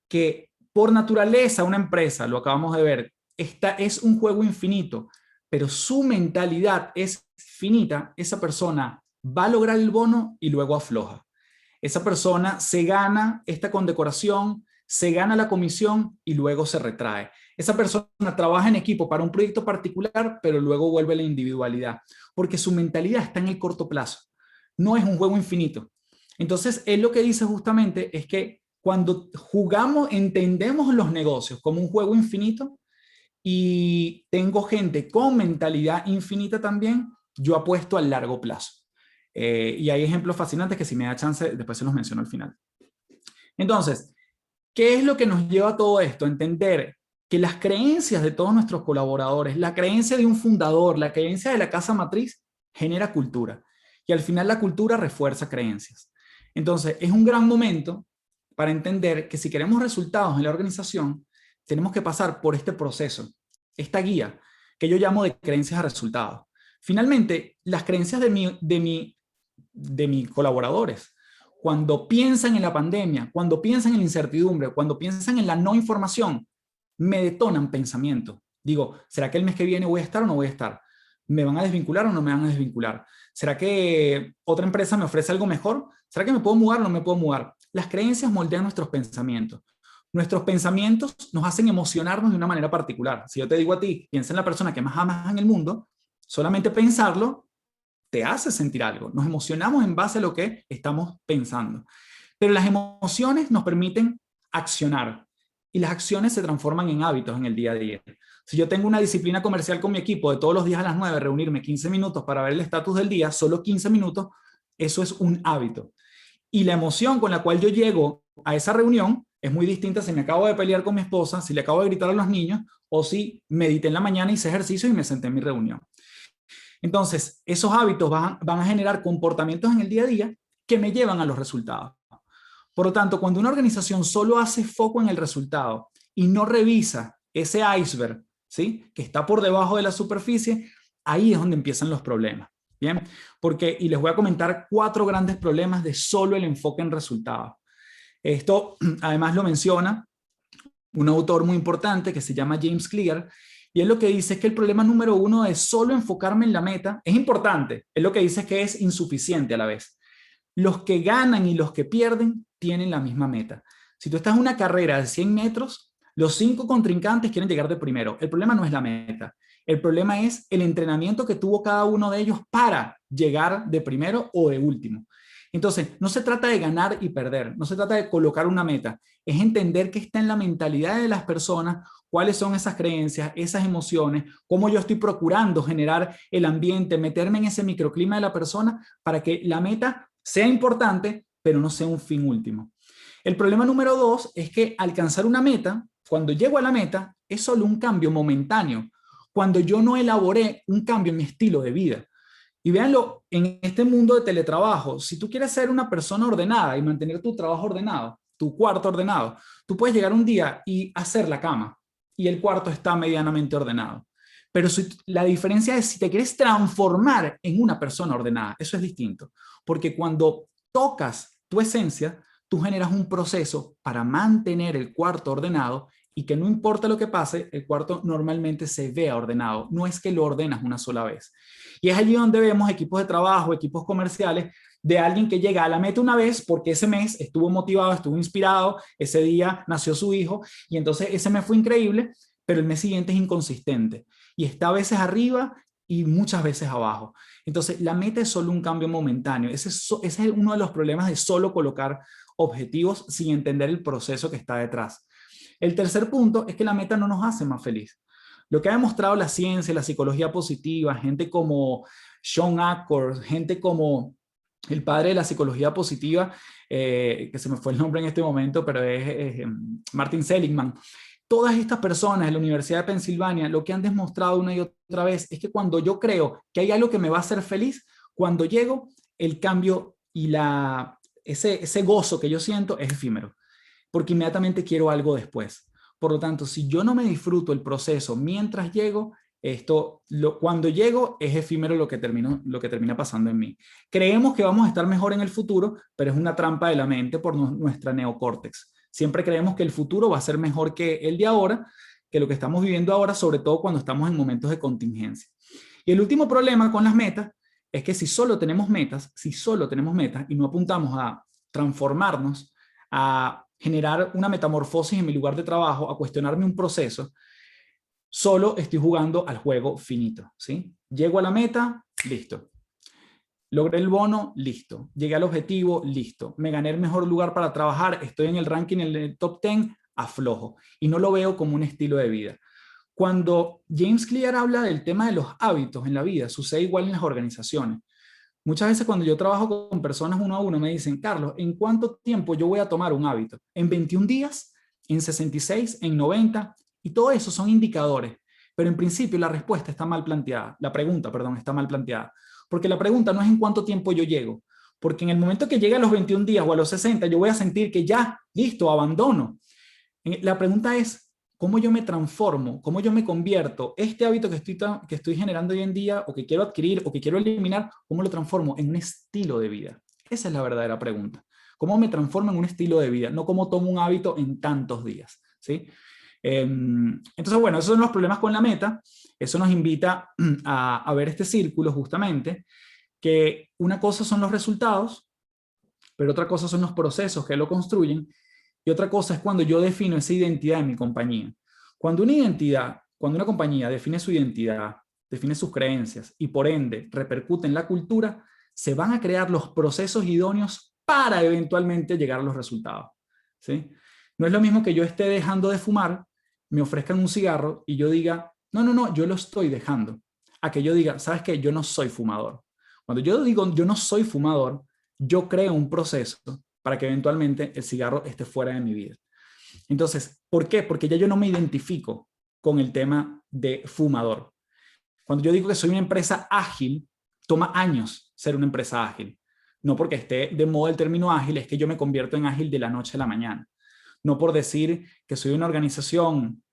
que por naturaleza, una empresa, lo acabamos de ver, es un juego infinito, pero su mentalidad es finita, esa persona va a lograr el bono y luego afloja. Esa persona se gana esta condecoración, se gana la comisión y luego se retrae. Esa persona trabaja en equipo para un proyecto particular, pero luego vuelve a la individualidad, porque su mentalidad está en el corto plazo. No es un juego infinito. Entonces, él lo que dice justamente es que cuando jugamos, entendemos los negocios como un juego infinito y tengo gente con mentalidad infinita también, yo apuesto al largo plazo. Y hay ejemplos fascinantes que si me da chance, después se los menciono al final. Entonces, ¿qué es lo que nos lleva a todo esto? Entender que las creencias de todos nuestros colaboradores, la creencia de un fundador, la creencia de la casa matriz, genera cultura. Y al final la cultura refuerza creencias. Entonces, es un gran momento para entender que si queremos resultados en la organización, tenemos que pasar por este proceso, esta guía, que yo llamo de creencias a resultados. Finalmente, las creencias de mis colaboradores, cuando piensan en la pandemia, cuando piensan en la incertidumbre, cuando piensan en la no información, me detonan pensamientos. Digo, ¿será que el mes que viene voy a estar o no voy a estar? ¿Me van a desvincular o no me van a desvincular? ¿Será que otra empresa me ofrece algo mejor? ¿Será que me puedo mudar o no me puedo mudar? Las creencias moldean nuestros pensamientos. Nuestros pensamientos nos hacen emocionarnos de una manera particular. Si yo te digo a ti, piensa en la persona que más amas en el mundo, solamente pensarlo te hace sentir algo. Nos emocionamos en base a lo que estamos pensando. Pero las emociones nos permiten accionar y las acciones se transforman en hábitos en el día a día. Si yo tengo una disciplina comercial con mi equipo de todos los días a las 9 reunirme 15 minutos para ver el estatus del día, solo 15 minutos, eso es un hábito. Y la emoción con la cual yo llego a esa reunión es muy distinta si me acabo de pelear con mi esposa, si le acabo de gritar a los niños o si medité en la mañana, hice ejercicio y me senté en mi reunión. Entonces, esos hábitos van a generar comportamientos en el día a día que me llevan a los resultados. Por lo tanto, cuando una organización solo hace foco en el resultado y no revisa ese iceberg, ¿sí?, que está por debajo de la superficie, ahí es donde empiezan los problemas. Bien, y les voy a comentar 4 grandes problemas de solo el enfoque en resultados. Esto además lo menciona un autor muy importante que se llama James Clear, y él lo que dice es que el problema número 1 de solo enfocarme en la meta es importante. Él lo que dice es que es insuficiente a la vez. Los que ganan y los que pierden tienen la misma meta. Si tú estás en una carrera de 100 metros, los 5 contrincantes quieren llegar de primero. El problema no es la meta. El problema es el entrenamiento que tuvo cada uno de ellos para llegar de primero o de último. Entonces, no se trata de ganar y perder, no se trata de colocar una meta, es entender qué está en la mentalidad de las personas, cuáles son esas creencias, esas emociones, cómo yo estoy procurando generar el ambiente, meterme en ese microclima de la persona para que la meta sea importante, pero no sea un fin último. El problema número 2 es que alcanzar una meta, cuando llego a la meta, es solo un cambio momentáneo, cuando yo no elaboré un cambio en mi estilo de vida. Y véanlo, en este mundo de teletrabajo, si tú quieres ser una persona ordenada y mantener tu trabajo ordenado, tu cuarto ordenado, tú puedes llegar un día y hacer la cama y el cuarto está medianamente ordenado. Pero la diferencia es si te quieres transformar en una persona ordenada, eso es distinto. Porque cuando tocas tu esencia, tú generas un proceso para mantener el cuarto ordenado y que no importa lo que pase, el cuarto normalmente se vea ordenado. No es que lo ordenas una sola vez. Y es allí donde vemos equipos de trabajo, equipos comerciales, de alguien que llega a la meta una vez porque ese mes estuvo motivado, estuvo inspirado, ese día nació su hijo y entonces ese mes fue increíble, pero el mes siguiente es inconsistente y está a veces arriba y muchas veces abajo. Entonces la meta es solo un cambio momentáneo. Ese es uno de los problemas de solo colocar objetivos sin entender el proceso que está detrás. El tercer punto es que la meta no nos hace más feliz. Lo que ha demostrado la ciencia, la psicología positiva, gente como Sean Accord, gente como el padre de la psicología positiva, que se me fue el nombre en este momento, pero es Martin Seligman. Todas estas personas de la Universidad de Pensilvania lo que han demostrado una y otra vez es que cuando yo creo que hay algo que me va a hacer feliz, cuando llego, el cambio y ese gozo que yo siento es efímero, porque inmediatamente quiero algo después. Por lo tanto, si yo no me disfruto el proceso mientras llego, Cuando llego es efímero lo que termina pasando en mí. Creemos que vamos a estar mejor en el futuro, pero es una trampa de la mente por nuestra neocórtex. Siempre creemos que el futuro va a ser mejor que el de ahora, que lo que estamos viviendo ahora, sobre todo cuando estamos en momentos de contingencia. Y el último problema con las metas es que si solo tenemos metas y no apuntamos a transformarnos, a generar una metamorfosis en mi lugar de trabajo, a cuestionarme un proceso, solo estoy jugando al juego finito, ¿sí? Llego a la meta, listo. Logré el bono, listo. Llegué al objetivo, listo. Me gané el mejor lugar para trabajar, estoy en el ranking, en el top 10, aflojo. Y no lo veo como un estilo de vida. Cuando James Clear habla del tema de los hábitos en la vida, sucede igual en las organizaciones. Muchas veces cuando yo trabajo con personas uno a uno me dicen, Carlos, ¿en cuánto tiempo yo voy a tomar un hábito? ¿En 21 días? ¿En 66? ¿En 90? Y todo eso son indicadores. Pero en principio la respuesta está mal planteada. La pregunta, perdón, está mal planteada. Porque la pregunta no es en cuánto tiempo yo llego. Porque en el momento que llegue a los 21 días o a los 60, yo voy a sentir que ya, listo, abandono. La pregunta es, ¿cómo yo me transformo? ¿Cómo yo me convierto? Este hábito que estoy generando hoy en día o que quiero adquirir o que quiero eliminar, ¿cómo lo transformo en un estilo de vida? Esa es la verdadera pregunta. ¿Cómo me transformo en un estilo de vida? No cómo tomo un hábito en tantos días, ¿sí? Entonces, bueno, esos son los problemas con la meta. Eso nos invita a ver este círculo justamente, que una cosa son los resultados, pero otra cosa son los procesos que lo construyen. Y otra cosa es cuando yo defino esa identidad de mi compañía. Cuando una compañía define su identidad, define sus creencias y por ende repercute en la cultura, se van a crear los procesos idóneos para eventualmente llegar a los resultados, ¿sí? No es lo mismo que yo esté dejando de fumar, me ofrezcan un cigarro y yo diga, no, yo lo estoy dejando. A que yo diga, ¿sabes qué? Yo no soy fumador. Cuando yo digo yo no soy fumador, yo creo un proceso para que eventualmente el cigarro esté fuera de mi vida. Entonces, ¿por qué? Porque ya yo no me identifico con el tema de fumador. Cuando yo digo que soy una empresa ágil, toma años ser una empresa ágil. No porque esté de moda el término ágil, es que yo me convierto en ágil de la noche a la mañana. No por decir que soy una organización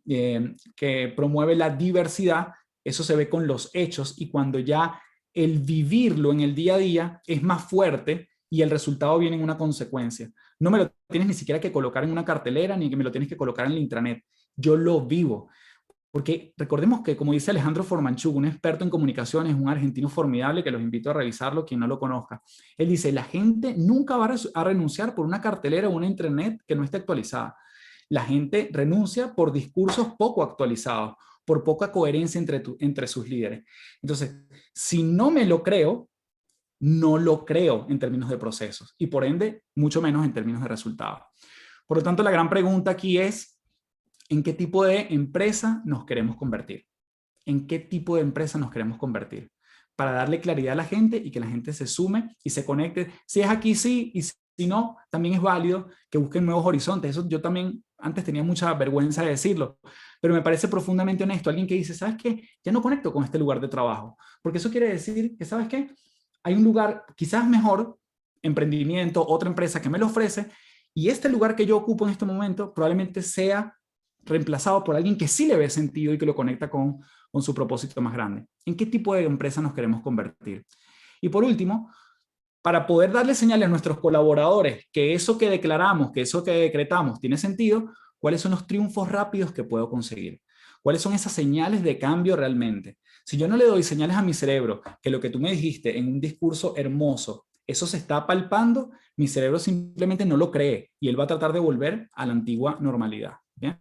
que promueve la diversidad, eso se ve con los hechos y cuando ya el vivirlo en el día a día es más fuerte y el resultado viene en una consecuencia. No me lo tienes ni siquiera que colocar en una cartelera ni que me lo tienes que colocar en la intranet. Yo lo vivo. Porque recordemos que, como dice Alejandro Formanchuk, un experto en comunicaciones, un argentino formidable que los invito a revisarlo, quien no lo conozca, él dice, la gente nunca va a renunciar por una cartelera o una intranet que no esté actualizada. La gente renuncia por discursos poco actualizados, por poca coherencia entre sus líderes. Entonces, si no me lo creo, no lo creo en términos de procesos y por ende, mucho menos en términos de resultados. Por lo tanto, la gran pregunta aquí es, ¿en qué tipo de empresa nos queremos convertir? ¿En qué tipo de empresa nos queremos convertir? Para darle claridad a la gente y que la gente se sume y se conecte. Si es aquí, sí, y si no, también es válido que busquen nuevos horizontes. Eso yo también antes tenía mucha vergüenza de decirlo, pero me parece profundamente honesto alguien que dice, ¿sabes qué? Ya no conecto con este lugar de trabajo, porque eso quiere decir que, ¿sabes qué? Hay un lugar quizás mejor, emprendimiento, otra empresa que me lo ofrece, y este lugar que yo ocupo en este momento probablemente sea reemplazado por alguien que sí le ve sentido y que lo conecta con su propósito más grande. ¿En qué tipo de empresa nos queremos convertir? Y por último, para poder darle señales a nuestros colaboradores que eso que declaramos, que eso que decretamos tiene sentido, ¿cuáles son los triunfos rápidos que puedo conseguir? ¿Cuáles son esas señales de cambio realmente? Si yo no le doy señales a mi cerebro que lo que tú me dijiste en un discurso hermoso, eso se está palpando, mi cerebro simplemente no lo cree y él va a tratar de volver a la antigua normalidad. ¿Bien?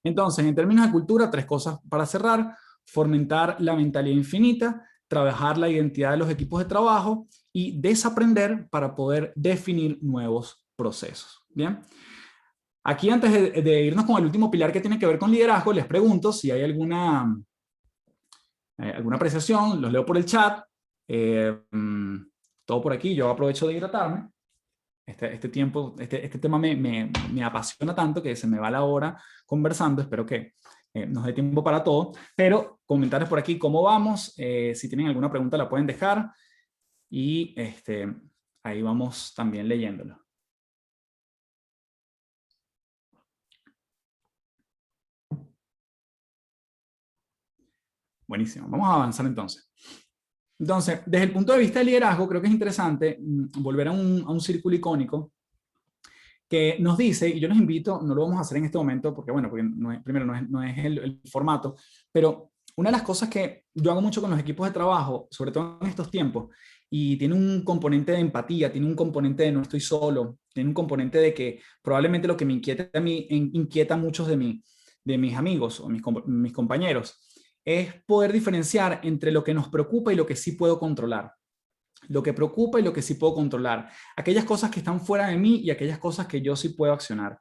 Entonces, en términos de cultura, 3 cosas para cerrar: fomentar la mentalidad infinita, trabajar la identidad de los equipos de trabajo y desaprender para poder definir nuevos procesos. Bien. Aquí, antes de irnos con el último pilar que tiene que ver con liderazgo, les pregunto si hay alguna apreciación. Los leo por el chat. Todo por aquí. Yo aprovecho de hidratarme. Este tema me apasiona tanto que se me va la hora conversando. Espero que nos dé tiempo para todo. Pero comentarios por aquí, ¿cómo vamos? Si tienen alguna pregunta la pueden dejar. Y ahí vamos también leyéndolo. Buenísimo, vamos a avanzar entonces. Entonces, desde el punto de vista del liderazgo, creo que es interesante volver a un círculo icónico que nos dice, y yo los invito, no lo vamos a hacer en este momento, porque bueno, porque no es, primero no es el formato, pero una de las cosas que yo hago mucho con los equipos de trabajo, sobre todo en estos tiempos, y tiene un componente de empatía, tiene un componente de no estoy solo, tiene un componente de que probablemente lo que me inquieta a mí, inquieta a muchos de mis amigos o mis compañeros, es poder diferenciar entre lo que nos preocupa y lo que sí puedo controlar. Lo que preocupa y lo que sí puedo controlar. Aquellas cosas que están fuera de mí y aquellas cosas que yo sí puedo accionar.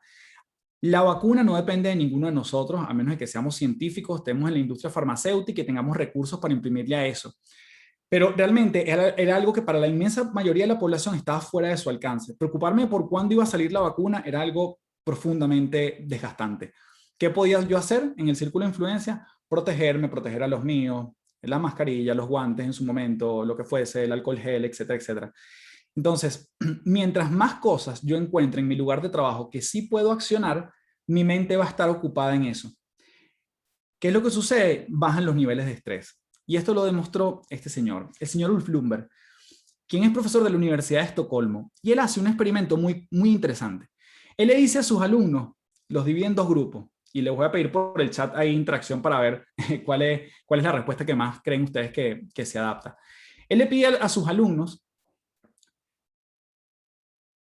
La vacuna no depende de ninguno de nosotros, a menos de que seamos científicos, estemos en la industria farmacéutica y tengamos recursos para imprimirle a eso. Pero realmente era algo que para la inmensa mayoría de la población estaba fuera de su alcance. Preocuparme por cuándo iba a salir la vacuna era algo profundamente desgastante. ¿Qué podía yo hacer en el círculo de influencia? Protegerme, proteger a los míos, la mascarilla, los guantes en su momento, lo que fuese, el alcohol gel, etcétera, etcétera. Entonces, mientras más cosas yo encuentre en mi lugar de trabajo que sí puedo accionar, mi mente va a estar ocupada en eso. ¿Qué es lo que sucede? Bajan los niveles de estrés. Y esto lo demostró este señor, el señor Ulf Lumberg, quien es profesor de la Universidad de Estocolmo. Y él hace un experimento muy, muy interesante. Él le dice a sus alumnos, los divide en dos grupos, y les voy a pedir por el chat ahí interacción para ver cuál es la respuesta que más creen ustedes que se adapta. Él le pide a sus alumnos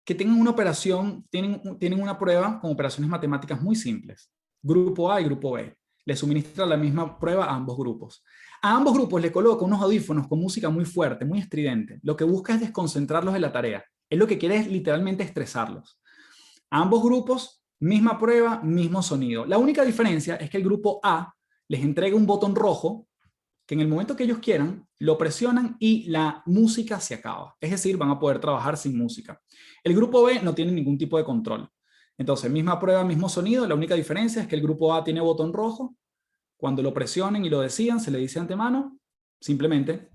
que tengan una operación, tienen una prueba con operaciones matemáticas muy simples. Grupo A y grupo B. Le suministra la misma prueba a ambos grupos. A ambos grupos le coloca unos audífonos con música muy fuerte, muy estridente. Lo que busca es desconcentrarlos de la tarea. Él lo que quiere es literalmente estresarlos. A ambos grupos, misma prueba, mismo sonido. La única diferencia es que el grupo A les entrega un botón rojo que en el momento que ellos quieran, lo presionan y la música se acaba. Es decir, van a poder trabajar sin música. El grupo B no tiene ningún tipo de control. Entonces, misma prueba, mismo sonido. La única diferencia es que el grupo A tiene botón rojo. Cuando lo presionen y lo decidan, se le dice de antemano, simplemente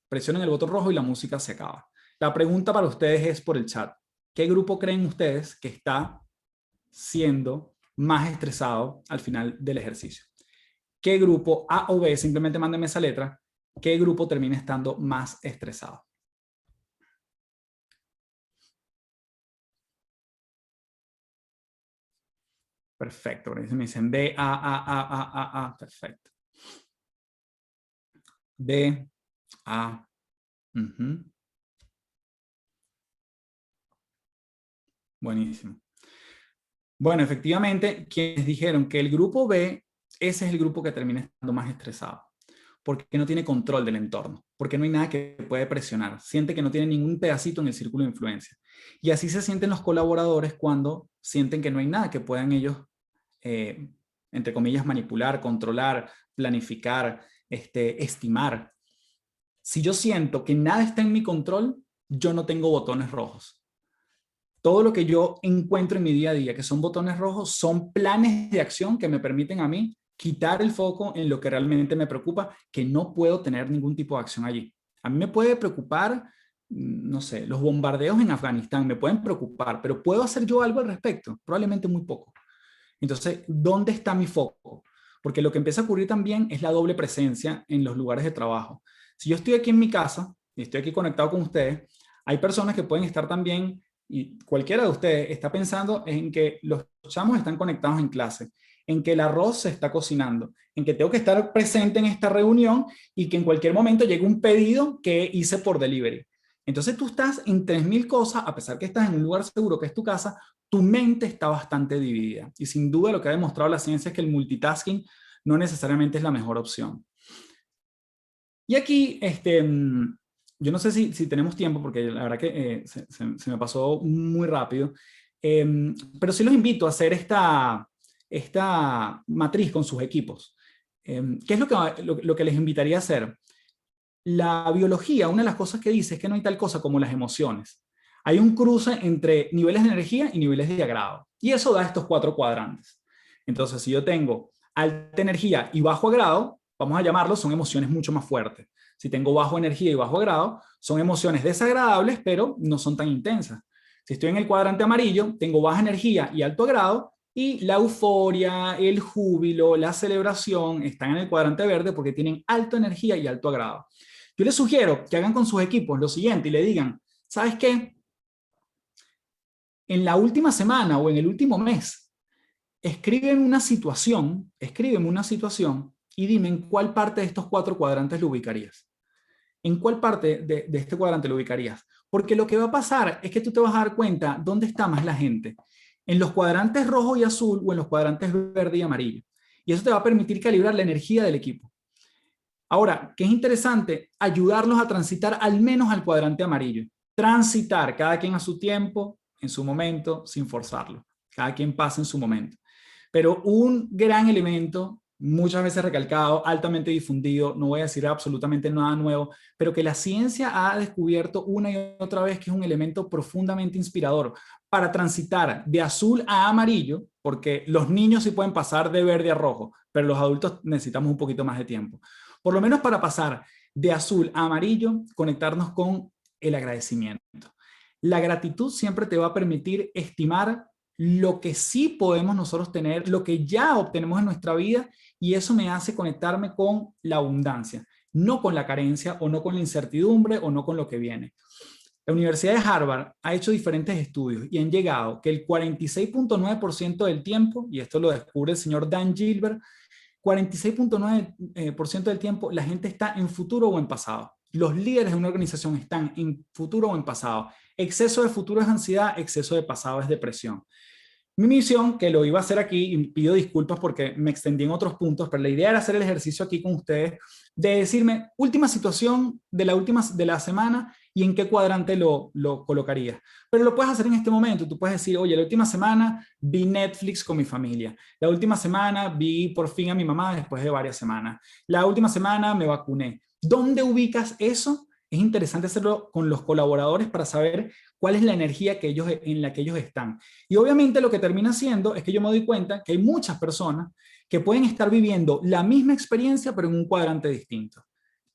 presionen el botón rojo y la música se acaba. La pregunta para ustedes es por el chat. ¿Qué grupo creen ustedes que está siendo más estresado al final del ejercicio? ¿Qué grupo A o B? Simplemente mándenme esa letra. ¿Qué grupo termina estando más estresado? Perfecto. Me dicen B, A. Perfecto. B, A. Buenísimo. Bueno, efectivamente, quienes dijeron que el grupo B, ese es el grupo que termina estando más estresado, porque no tiene control del entorno, porque no hay nada que puede presionar, siente que no tiene ningún pedacito en el círculo de influencia. Y así se sienten los colaboradores cuando sienten que no hay nada que puedan ellos, entre comillas, manipular, controlar, planificar, estimar. Si yo siento que nada está en mi control, yo no tengo botones rojos. Todo lo que yo encuentro en mi día a día, que son botones rojos, son planes de acción que me permiten a mí quitar el foco en lo que realmente me preocupa, que no puedo tener ningún tipo de acción allí. A mí me puede preocupar, no sé, los bombardeos en Afganistán me pueden preocupar, pero ¿puedo hacer yo algo al respecto? Probablemente muy poco. Entonces, ¿dónde está mi foco? Porque lo que empieza a ocurrir también es la doble presencia en los lugares de trabajo. Si yo estoy aquí en mi casa y estoy aquí conectado con ustedes, hay personas que pueden estar también, y cualquiera de ustedes está pensando en que los chamos están conectados en clase, en que el arroz se está cocinando, en que tengo que estar presente en esta reunión y que en cualquier momento llegue un pedido que hice por delivery. Entonces tú estás en 3000 cosas, a pesar que estás en un lugar seguro que es tu casa, tu mente está bastante dividida. Y sin duda lo que ha demostrado la ciencia es que el multitasking no necesariamente es la mejor opción. Y aquí, yo no sé si tenemos tiempo, porque la verdad que se me pasó muy rápido, pero sí los invito a hacer esta matriz con sus equipos. ¿Qué es lo que les invitaría a hacer? La biología, una de las cosas que dice es que no hay tal cosa como las emociones. Hay un cruce entre niveles de energía y niveles de agrado. Y eso da estos 4 cuadrantes. Entonces, si yo tengo alta energía y bajo agrado, vamos a llamarlo, son emociones mucho más fuertes. Si tengo bajo energía y bajo agrado, son emociones desagradables, pero no son tan intensas. Si estoy en el cuadrante amarillo, tengo baja energía y alto agrado, Y la euforia, el júbilo, la celebración están en el cuadrante verde porque tienen alta energía y alto agrado. Yo les sugiero que hagan con sus equipos lo siguiente y le digan, ¿sabes qué? En la última semana o en el último mes, escríbeme una situación y dime en cuál parte de estos 4 cuadrantes lo ubicarías. ¿En cuál parte de este cuadrante lo ubicarías? Porque lo que va a pasar es que tú te vas a dar cuenta dónde está más la gente. En los cuadrantes rojo y azul o en los cuadrantes verde y amarillo. Y eso te va a permitir calibrar la energía del equipo. Ahora, ¿qué es interesante? Ayudarlos a transitar al menos al cuadrante amarillo. Transitar, cada quien a su tiempo, en su momento, sin forzarlo. Cada quien pasa en su momento. Pero un gran elemento, muchas veces recalcado, altamente difundido, no voy a decir absolutamente nada nuevo, pero que la ciencia ha descubierto una y otra vez que es un elemento profundamente inspirador para transitar de azul a amarillo, porque los niños sí pueden pasar de verde a rojo, pero los adultos necesitamos un poquito más de tiempo. Por lo menos para pasar de azul a amarillo, conectarnos con el agradecimiento. La gratitud siempre te va a permitir estimar lo que sí podemos nosotros tener, lo que ya obtenemos en nuestra vida, y eso me hace conectarme con la abundancia, no con la carencia o no con la incertidumbre o no con lo que viene. La Universidad de Harvard ha hecho diferentes estudios y han llegado que el 46.9% del tiempo, y esto lo descubre el señor Dan Gilbert, 46.9% del tiempo la gente está en futuro o en pasado. Los líderes de una organización están en futuro o en pasado. Exceso de futuro es ansiedad, exceso de pasado es depresión. Mi misión, que lo iba a hacer aquí, y pido disculpas porque me extendí en otros puntos, pero la idea era hacer el ejercicio aquí con ustedes, de decirme, última situación de la semana y en qué cuadrante lo colocarías. Pero lo puedes hacer en este momento. Tú puedes decir, oye, la última semana vi Netflix con mi familia. La última semana vi por fin a mi mamá después de varias semanas. La última semana me vacuné. ¿Dónde ubicas eso? Es interesante hacerlo con los colaboradores para saber cuál es la energía en la que ellos están. Y obviamente lo que termina siendo es que yo me doy cuenta que hay muchas personas que pueden estar viviendo la misma experiencia pero en un cuadrante distinto.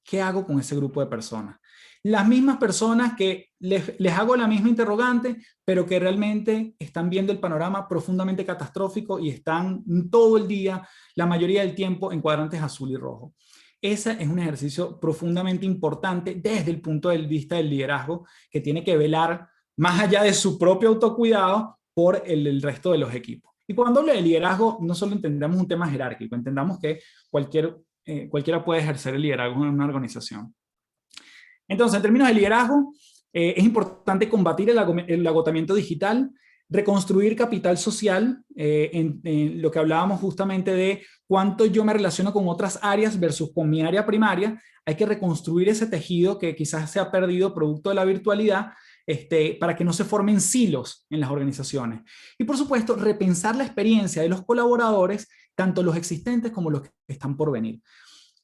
¿Qué hago con ese grupo de personas? Las mismas personas que les hago la misma interrogante, pero que realmente están viendo el panorama profundamente catastrófico y están todo el día, la mayoría del tiempo, en cuadrantes azul y rojo. Ese es un ejercicio profundamente importante desde el punto de vista del liderazgo, que tiene que velar más allá de su propio autocuidado por el resto de los equipos. Y cuando hablo de liderazgo, no solo entendamos un tema jerárquico, entendamos que cualquiera puede ejercer el liderazgo en una organización. Entonces, en términos de liderazgo, es importante combatir el agotamiento digital, reconstruir capital social, en lo que hablábamos justamente de cuánto yo me relaciono con otras áreas versus con mi área primaria. Hay que reconstruir ese tejido que quizás se ha perdido producto de la virtualidad, para que no se formen silos en las organizaciones. Y por supuesto, repensar la experiencia de los colaboradores, tanto los existentes como los que están por venir.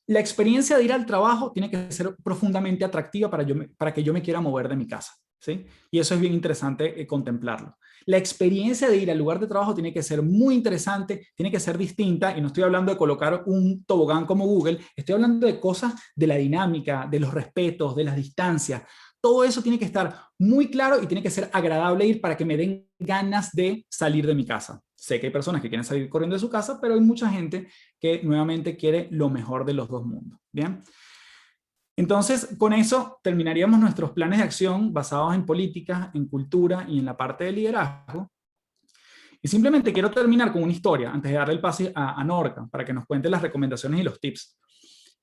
La experiencia de ir al trabajo tiene que ser profundamente atractiva para que yo me quiera mover de mi casa, ¿sí? Y eso es bien interesante contemplarlo. La experiencia de ir al lugar de trabajo tiene que ser muy interesante, tiene que ser distinta, y no estoy hablando de colocar un tobogán como Google, estoy hablando de cosas de la dinámica, de los respetos, de las distancias. Todo eso tiene que estar muy claro y tiene que ser agradable ir para que me den ganas de salir de mi casa. Sé que hay personas que quieren salir corriendo de su casa, pero hay mucha gente que nuevamente quiere lo mejor de los dos mundos. ¿Bien? Entonces, con eso terminaríamos nuestros planes de acción basados en políticas, en cultura y en la parte de liderazgo. Y simplemente quiero terminar con una historia antes de darle el pase a Norca para que nos cuente las recomendaciones y los tips.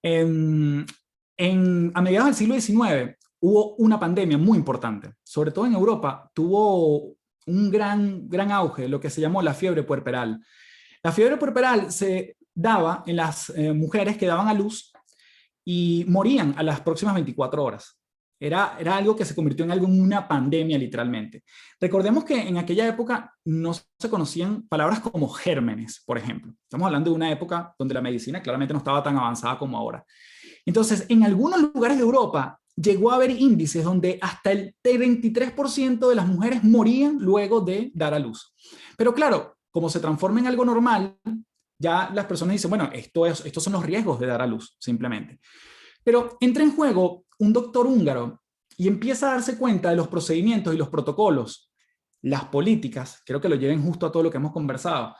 A mediados del siglo XIX hubo una pandemia muy importante, sobre todo en Europa. Tuvo un gran auge, lo que se llamó la fiebre puerperal. La fiebre puerperal se daba en las mujeres que daban a luz y morían a las próximas 24 horas. Era algo que se convirtió en una pandemia, literalmente. Recordemos que en aquella época no se conocían palabras como gérmenes, por ejemplo. Estamos hablando de una época donde la medicina claramente no estaba tan avanzada como ahora. Entonces, en algunos lugares de Europa llegó a haber índices donde hasta el 23% de las mujeres morían luego de dar a luz. Pero claro, como se transforma en algo normal, ya las personas dicen, bueno, estos son los riesgos de dar a luz, simplemente. Pero entra en juego un doctor húngaro y empieza a darse cuenta de los procedimientos y los protocolos las políticas, creo que lo lleven justo a todo lo que hemos conversado,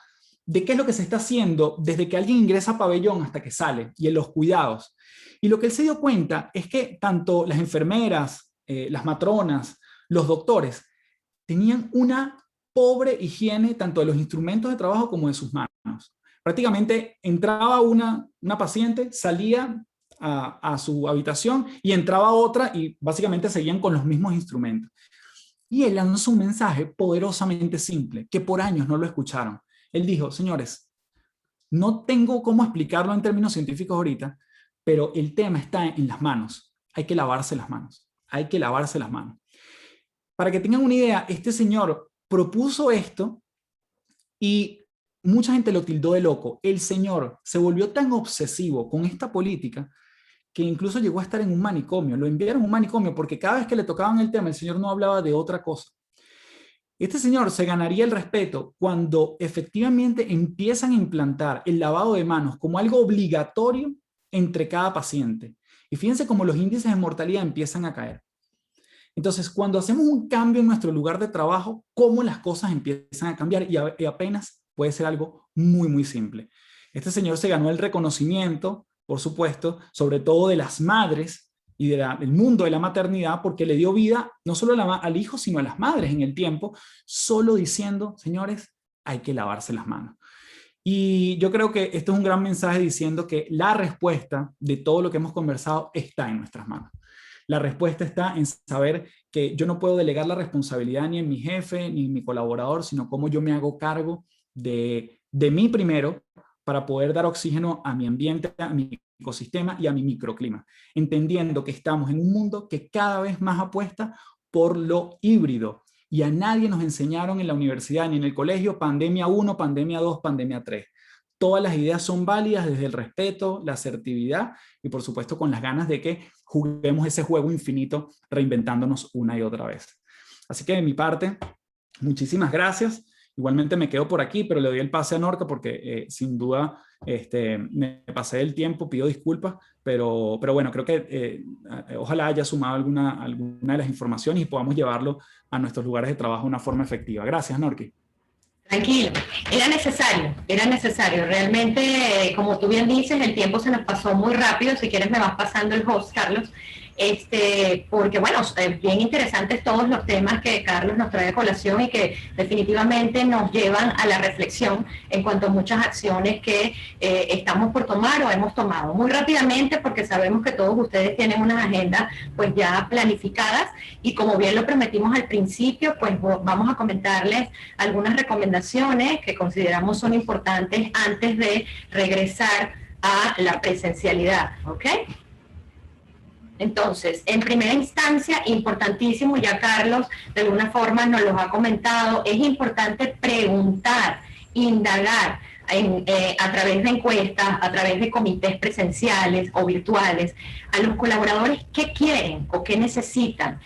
de qué es lo que se está haciendo desde que alguien ingresa a pabellón hasta que sale, y en los cuidados. Y lo que él se dio cuenta es que tanto las enfermeras, las matronas, los doctores, tenían una pobre higiene tanto de los instrumentos de trabajo como de sus manos. Prácticamente entraba una paciente, salía a su habitación y entraba otra y básicamente seguían con los mismos instrumentos. Y él lanzó un mensaje poderosamente simple, que por años no lo escucharon. Él dijo, señores, no tengo cómo explicarlo en términos científicos ahorita, pero el tema está en las manos. Hay que lavarse las manos. Hay que lavarse las manos. Para que tengan una idea, este señor propuso esto y mucha gente lo tildó de loco. El señor se volvió tan obsesivo con esta política que incluso llegó a estar en un manicomio. Lo enviaron a un manicomio porque cada vez que le tocaban el tema, el señor no hablaba de otra cosa. Este señor se ganaría el respeto cuando efectivamente empiezan a implantar el lavado de manos como algo obligatorio entre cada paciente. Y fíjense cómo los índices de mortalidad empiezan a caer. Entonces, cuando hacemos un cambio en nuestro lugar de trabajo, cómo las cosas empiezan a cambiar y apenas puede ser algo muy, muy simple. Este señor se ganó el reconocimiento, por supuesto, sobre todo de las madres y del mundo de la maternidad, porque le dio vida no solo al hijo, sino a las madres en el tiempo, solo diciendo, señores, hay que lavarse las manos. Y yo creo que esto es un gran mensaje diciendo que la respuesta de todo lo que hemos conversado está en nuestras manos. La respuesta está en saber que yo no puedo delegar la responsabilidad ni en mi jefe ni en mi colaborador, sino cómo yo me hago cargo de mí primero para poder dar oxígeno a mi ambiente, a mi ecosistema y a mi microclima, entendiendo que estamos en un mundo que cada vez más apuesta por lo híbrido. Y a nadie nos enseñaron en la universidad ni en el colegio pandemia 1, pandemia 2, pandemia 3. Todas las ideas son válidas desde el respeto, la asertividad y por supuesto con las ganas de que juguemos ese juego infinito reinventándonos una y otra vez. Así que de mi parte, muchísimas gracias. Igualmente me quedo por aquí, pero le doy el pase a Norca porque sin duda me pasé del tiempo, pido disculpas, pero bueno, creo que ojalá haya sumado alguna de las informaciones y podamos llevarlo a nuestros lugares de trabajo de una forma efectiva. Gracias, Norqui. Tranquilo, era necesario. Realmente, como tú bien dices, el tiempo se nos pasó muy rápido. Si quieres me vas pasando el host, Carlos. Porque bueno, bien interesantes todos los temas que Carlos nos trae a colación y que definitivamente nos llevan a la reflexión en cuanto a muchas acciones que estamos por tomar o hemos tomado. Muy rápidamente, porque sabemos que todos ustedes tienen unas agendas pues ya planificadas y como bien lo prometimos al principio, pues vamos a comentarles algunas recomendaciones que consideramos son importantes antes de regresar a la presencialidad, ¿ok? Entonces, en primera instancia, importantísimo, ya Carlos de alguna forma nos lo ha comentado, es importante preguntar, indagar a través de encuestas, a través de comités presenciales o virtuales, a los colaboradores qué quieren o qué necesitan.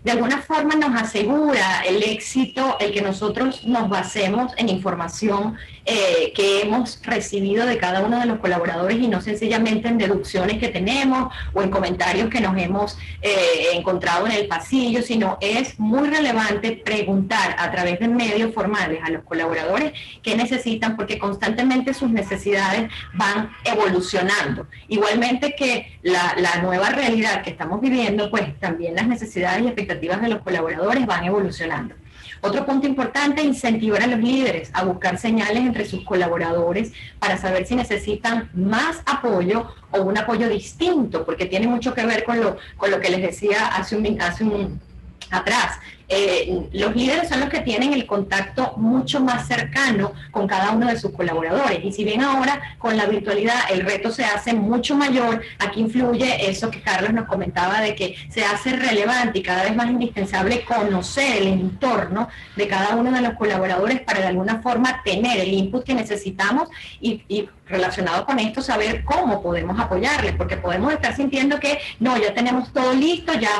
De alguna forma nos asegura el éxito el que nosotros nos basemos en información que hemos recibido de cada uno de los colaboradores y no sencillamente en deducciones que tenemos o en comentarios que nos hemos encontrado en el pasillo, sino es muy relevante preguntar a través de medios formales a los colaboradores qué necesitan, porque constantemente sus necesidades van evolucionando. Igualmente que la nueva realidad que estamos viviendo, pues también las necesidades y expectativas de los colaboradores van evolucionando. Otro punto importante, incentivar a los líderes a buscar señales entre sus colaboradores para saber si necesitan más apoyo o un apoyo distinto, porque tiene mucho que ver con lo que les decía hace un atrás. Los líderes son los que tienen el contacto mucho más cercano con cada uno de sus colaboradores y si bien ahora con la virtualidad el reto se hace mucho mayor, aquí influye eso que Carlos nos comentaba de que se hace relevante y cada vez más indispensable conocer el entorno de cada uno de los colaboradores para de alguna forma tener el input que necesitamos y relacionado con esto, saber cómo podemos apoyarles, porque podemos estar sintiendo que no, ya tenemos todo listo, ya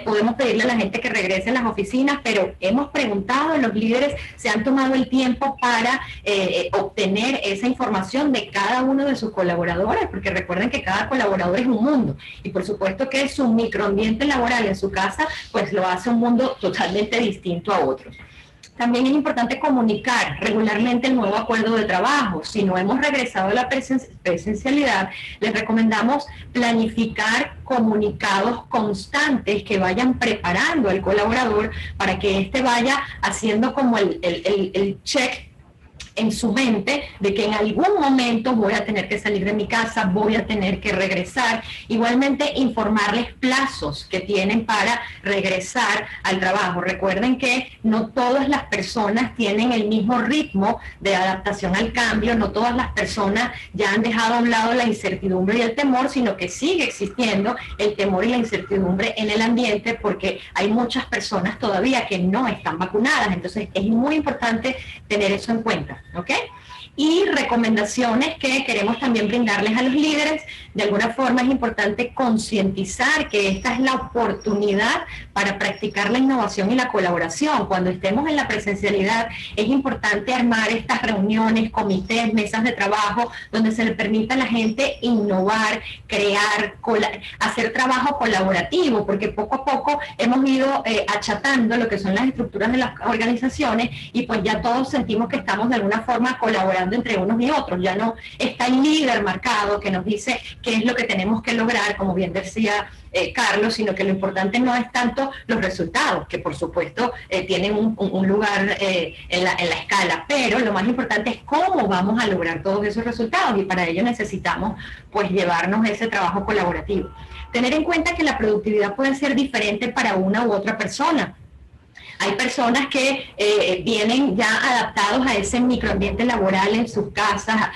podemos pedirle a la gente que regrese a las oficinas, pero hemos preguntado, los líderes se han tomado el tiempo para obtener esa información de cada uno de sus colaboradores, porque recuerden que cada colaborador es un mundo, y por supuesto que su microambiente laboral en su casa, pues lo hace un mundo totalmente distinto a otros. También es importante comunicar regularmente el nuevo acuerdo de trabajo. Si no hemos regresado a la presencialidad, les recomendamos planificar comunicados constantes que vayan preparando al colaborador para que éste vaya haciendo como el check en su mente de que en algún momento voy a tener que salir de mi casa, voy a tener que regresar. Igualmente informarles plazos que tienen para regresar al trabajo. Recuerden que no todas las personas tienen el mismo ritmo de adaptación al cambio, no todas las personas ya han dejado a un lado la incertidumbre y el temor, sino que sigue existiendo el temor y la incertidumbre en el ambiente porque hay muchas personas todavía que no están vacunadas. Entonces es muy importante tener eso en cuenta. ¿Ok? Y recomendaciones que queremos también brindarles a los líderes. De alguna forma es importante concientizar que esta es la oportunidad para practicar la innovación y la colaboración. Cuando estemos en la presencialidad es importante armar estas reuniones, comités, mesas de trabajo, donde se le permita a la gente innovar, crear, hacer trabajo colaborativo, porque poco a poco hemos ido achatando lo que son las estructuras de las organizaciones y pues ya todos sentimos que estamos de alguna forma colaborando entre unos y otros. Ya no está el líder marcado que nos dice qué es lo que tenemos que lograr, como bien decía Carlos, sino que lo importante no es tanto los resultados, que por supuesto tienen un lugar en la escala, pero lo más importante es cómo vamos a lograr todos esos resultados, y para ello necesitamos pues llevarnos ese trabajo colaborativo. Tener en cuenta que la productividad puede ser diferente para una u otra persona. Hay personas que vienen ya adaptados a ese microambiente laboral en sus casas,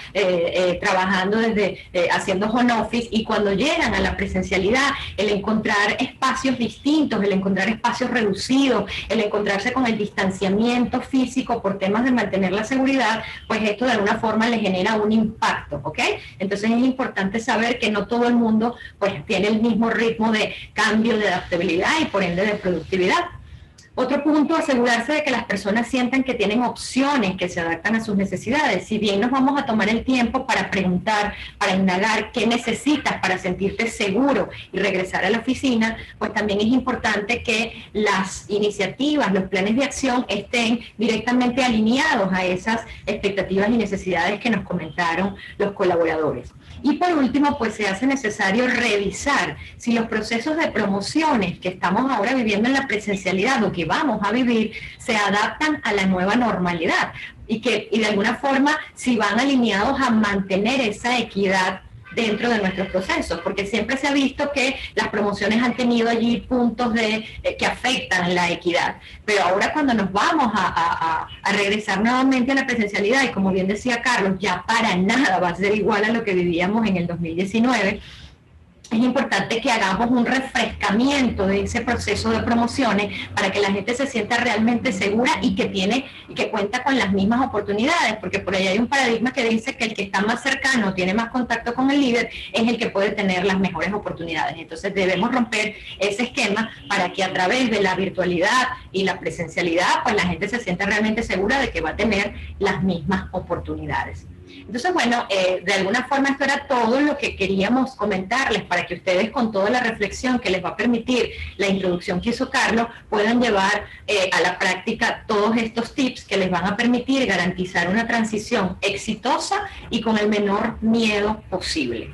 trabajando haciendo home office, y cuando llegan a la presencialidad, el encontrar espacios distintos, el encontrar espacios reducidos, el encontrarse con el distanciamiento físico por temas de mantener la seguridad, pues esto de alguna forma le genera un impacto, ¿ok? Entonces es importante saber que no todo el mundo pues tiene el mismo ritmo de cambio, de adaptabilidad y por ende de productividad. Otro punto, asegurarse de que las personas sientan que tienen opciones que se adaptan a sus necesidades. Si bien nos vamos a tomar el tiempo para preguntar, para indagar qué necesitas para sentirte seguro y regresar a la oficina, pues también es importante que las iniciativas, los planes de acción estén directamente alineados a esas expectativas y necesidades que nos comentaron los colaboradores. Y por último, pues se hace necesario revisar si los procesos de promociones que estamos ahora viviendo en la presencialidad o que vamos a vivir se adaptan a la nueva normalidad y de alguna forma si van alineados a mantener esa equidad dentro de nuestros procesos, porque siempre se ha visto que las promociones han tenido allí puntos que afectan la equidad, pero ahora cuando nos vamos a regresar nuevamente a la presencialidad, y como bien decía Carlos, ya para nada va a ser igual a lo que vivíamos en el 2019, es importante que hagamos un refrescamiento de ese proceso de promociones para que la gente se sienta realmente segura y que cuenta con las mismas oportunidades, porque por ahí hay un paradigma que dice que el que está más cercano, tiene más contacto con el líder, es el que puede tener las mejores oportunidades. Entonces debemos romper ese esquema para que a través de la virtualidad y la presencialidad, pues la gente se sienta realmente segura de que va a tener las mismas oportunidades. Entonces, bueno, de alguna forma esto era todo lo que queríamos comentarles para que ustedes, con toda la reflexión que les va a permitir la introducción que hizo Carlos, puedan llevar a la práctica todos estos tips que les van a permitir garantizar una transición exitosa y con el menor miedo posible.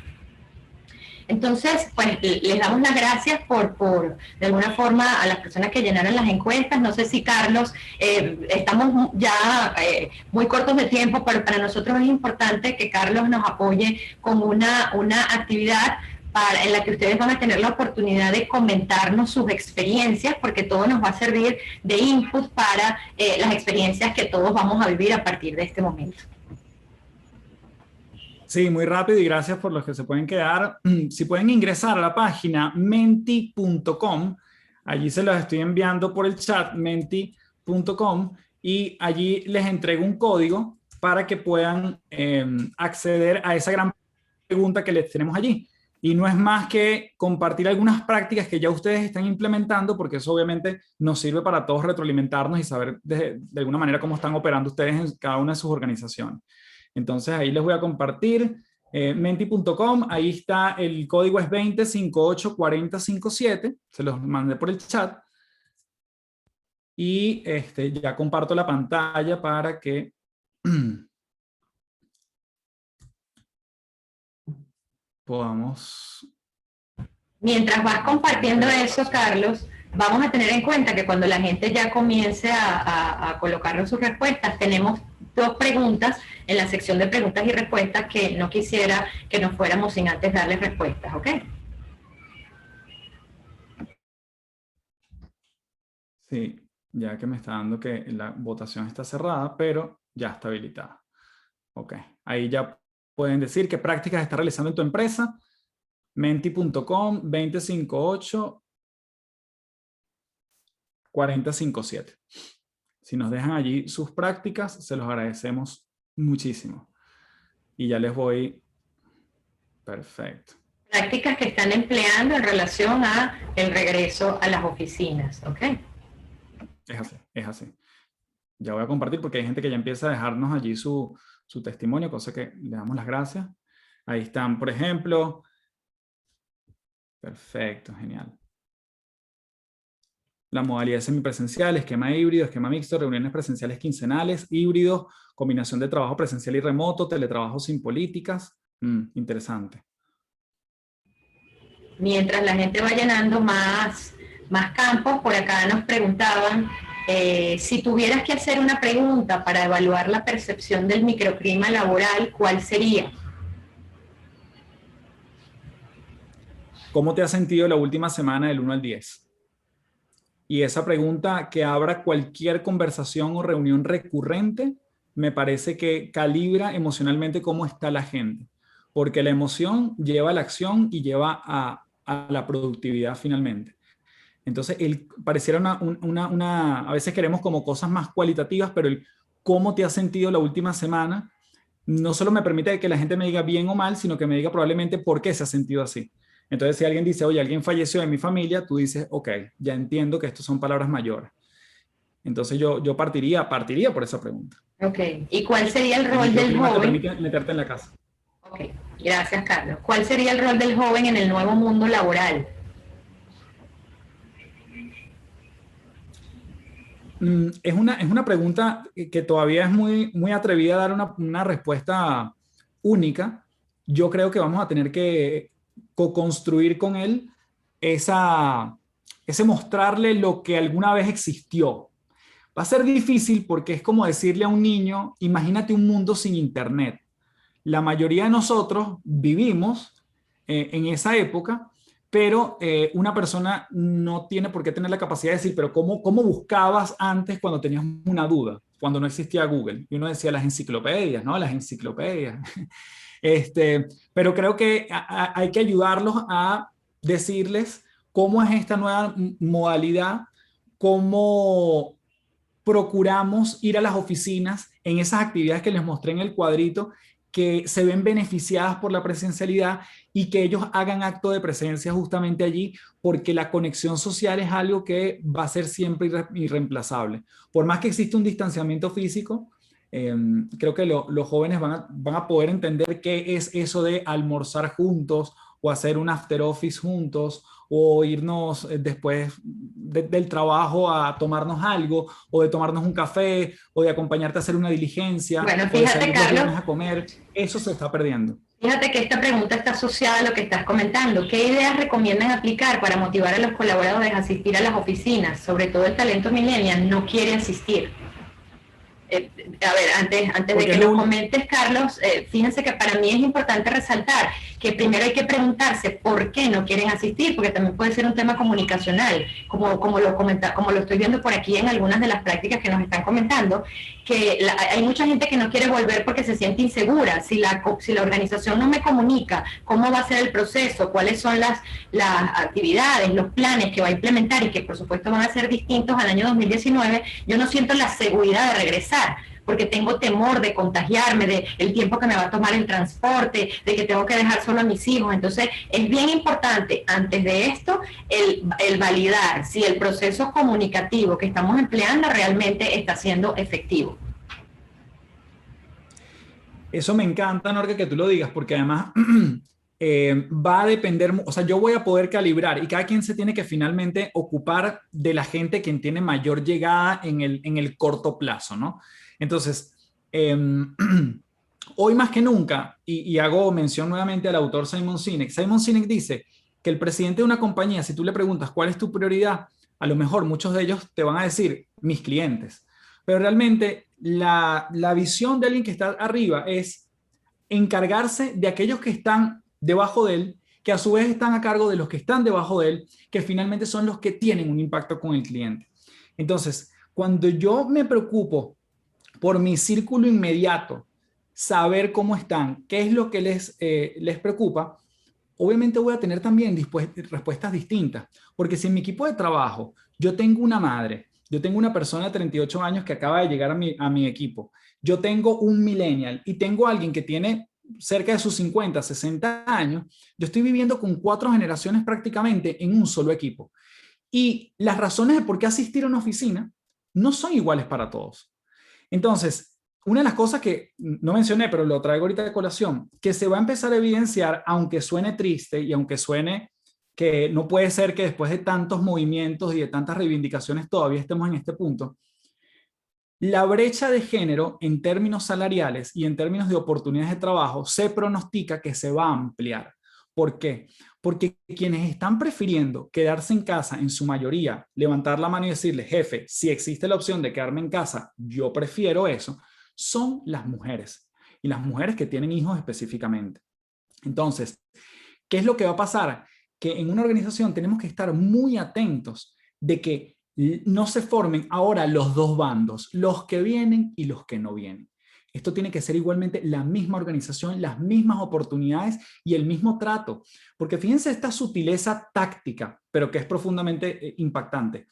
Entonces, pues les damos las gracias por de alguna forma, a las personas que llenaron las encuestas. No sé si Carlos, estamos ya muy cortos de tiempo, pero para nosotros es importante que Carlos nos apoye con una actividad en la que ustedes van a tener la oportunidad de comentarnos sus experiencias, porque todo nos va a servir de input para las experiencias que todos vamos a vivir a partir de este momento. Sí, muy rápido, y gracias por los que se pueden quedar. Si pueden ingresar a la página menti.com, allí se los estoy enviando por el chat, menti.com, y allí les entrego un código para que puedan acceder a esa gran pregunta que les tenemos allí. Y no es más que compartir algunas prácticas que ya ustedes están implementando, porque eso obviamente nos sirve para todos retroalimentarnos y saber de alguna manera cómo están operando ustedes en cada una de sus organizaciones. Entonces ahí les voy a compartir menti.com, ahí está, el código es 20584057, se los mandé por el chat. Y ya comparto la pantalla para que podamos... Mientras vas compartiendo eso, Carlos, vamos a tener en cuenta que cuando la gente ya comience a colocarnos sus respuestas, tenemos 2 preguntas en la sección de preguntas y respuestas que no quisiera que nos fuéramos sin antes darles respuestas, ¿ok? Sí, ya que me está dando que la votación está cerrada, pero ya está habilitada. Ok, ahí ya pueden decir qué prácticas está realizando en tu empresa. Menti.com 2058 4057. Si nos dejan allí sus prácticas, se los agradecemos muchísimo. Y ya les voy... Perfecto. Prácticas que están empleando en relación a el regreso a las oficinas, ¿ok? Es así, es así. Ya voy a compartir porque hay gente que ya empieza a dejarnos allí su testimonio, cosa que le damos las gracias. Ahí están, por ejemplo. Perfecto, genial. La modalidad semipresencial, esquema híbrido, esquema mixto, reuniones presenciales quincenales, híbridos, combinación de trabajo presencial y remoto, teletrabajo sin políticas. Interesante. Mientras la gente va llenando más campos, por acá nos preguntaban si tuvieras que hacer una pregunta para evaluar la percepción del microclima laboral, ¿cuál sería? ¿Cómo te has sentido la última semana del 1 al 10? Y esa pregunta que abra cualquier conversación o reunión recurrente, me parece que calibra emocionalmente cómo está la gente. Porque la emoción lleva a la acción y lleva a la productividad finalmente. Entonces, pareciera a veces queremos como cosas más cualitativas, pero el cómo te has sentido la última semana no solo me permite que la gente me diga bien o mal, sino que me diga probablemente por qué se ha sentido así. Entonces, si alguien dice, oye, alguien falleció en mi familia, tú dices, ok, ya entiendo que estos son palabras mayores. Entonces, yo partiría por esa pregunta. Ok, ¿y cuál sería el rol del joven? Te permite meterte en la casa. Ok, gracias, Carlos. ¿Cuál sería el rol del joven en el nuevo mundo laboral? Es una pregunta que todavía es muy atrevida a dar una respuesta única. Yo creo que vamos a tener que co-construir con él ese mostrarle lo que alguna vez existió. Va a ser difícil porque es como decirle a un niño, imagínate un mundo sin internet. La mayoría de nosotros vivimos en esa época, pero una persona no tiene por qué tener la capacidad de decir, pero ¿cómo buscabas antes cuando tenías una duda? Cuando no existía Google. Y uno decía las enciclopedias, ¿no? Las enciclopedias. Pero creo que hay que ayudarlos a decirles cómo es esta nueva modalidad, cómo procuramos ir a las oficinas en esas actividades que les mostré en el cuadrito, que se ven beneficiadas por la presencialidad y que ellos hagan acto de presencia justamente allí, porque la conexión social es algo que va a ser siempre irreemplazable. Por más que exista un distanciamiento físico, creo que los jóvenes van a poder entender qué es eso de almorzar juntos o hacer un after office juntos o irnos después del trabajo a tomarnos algo o de tomarnos un café o de acompañarte a hacer una diligencia. Bueno, fíjate, Carlos, a comer. Eso se está perdiendo. Fíjate que esta pregunta está asociada a lo que estás comentando. ¿Qué ideas recomiendan aplicar para motivar a los colaboradores a asistir a las oficinas? Sobre todo el talento millennial no quiere asistir. A ver, antes de que lo comentes, Carlos, fíjense que para mí es importante resaltar que primero hay que preguntarse por qué no quieren asistir, porque también puede ser un tema comunicacional, como lo estoy viendo por aquí en algunas de las prácticas que nos están comentando, que hay mucha gente que no quiere volver porque se siente insegura. Si la organización no me comunica cómo va a ser el proceso, cuáles son las actividades, los planes que va a implementar y que por supuesto van a ser distintos al año 2019, yo no siento la seguridad de regresar. porque tengo temor de contagiarme, de el tiempo que me va a tomar el transporte, de que tengo que dejar solo a mis hijos. Entonces, es bien importante, antes de esto, el validar si el proceso comunicativo que estamos empleando realmente está siendo efectivo. Eso me encanta, Norca, que tú lo digas, porque además va a depender, o sea, yo voy a poder calibrar y cada quien se tiene que finalmente ocupar de la gente quien tiene mayor llegada en el corto plazo, ¿no? Entonces, hoy más que nunca, y hago mención nuevamente al autor Simon Sinek dice que el presidente de una compañía, si tú le preguntas cuál es tu prioridad, a lo mejor muchos de ellos te van a decir mis clientes, pero realmente la visión de alguien que está arriba es encargarse de aquellos que están debajo de él, que a su vez están a cargo de los que están debajo de él, que finalmente son los que tienen un impacto con el cliente. Entonces, cuando yo me preocupo por mi círculo inmediato, saber cómo están, qué es lo que les preocupa, obviamente voy a tener también respuestas distintas, porque si en mi equipo de trabajo yo tengo una madre, yo tengo una persona de 38 años que acaba de llegar a mi equipo, yo tengo un millennial y tengo alguien que tiene cerca de sus 50, 60 años, yo estoy viviendo con 4 generaciones prácticamente en un solo equipo. Y las razones de por qué asistir a una oficina no son iguales para todos. Entonces, una de las cosas que no mencioné, pero lo traigo ahorita de colación, que se va a empezar a evidenciar, aunque suene triste y aunque suene que no puede ser que después de tantos movimientos y de tantas reivindicaciones todavía estemos en este punto, la brecha de género en términos salariales y en términos de oportunidades de trabajo se pronostica que se va a ampliar. ¿Por qué? Porque quienes están prefiriendo quedarse en casa, en su mayoría, levantar la mano y decirle, jefe, si existe la opción de quedarme en casa, yo prefiero eso, son las mujeres. Y las mujeres que tienen hijos específicamente. Entonces, ¿qué es lo que va a pasar? Que en una organización tenemos que estar muy atentos de que no se formen ahora los dos bandos, los que vienen y los que no vienen. Esto tiene que ser igualmente la misma organización, las mismas oportunidades y el mismo trato. Porque fíjense esta sutileza táctica, pero que es profundamente impactante.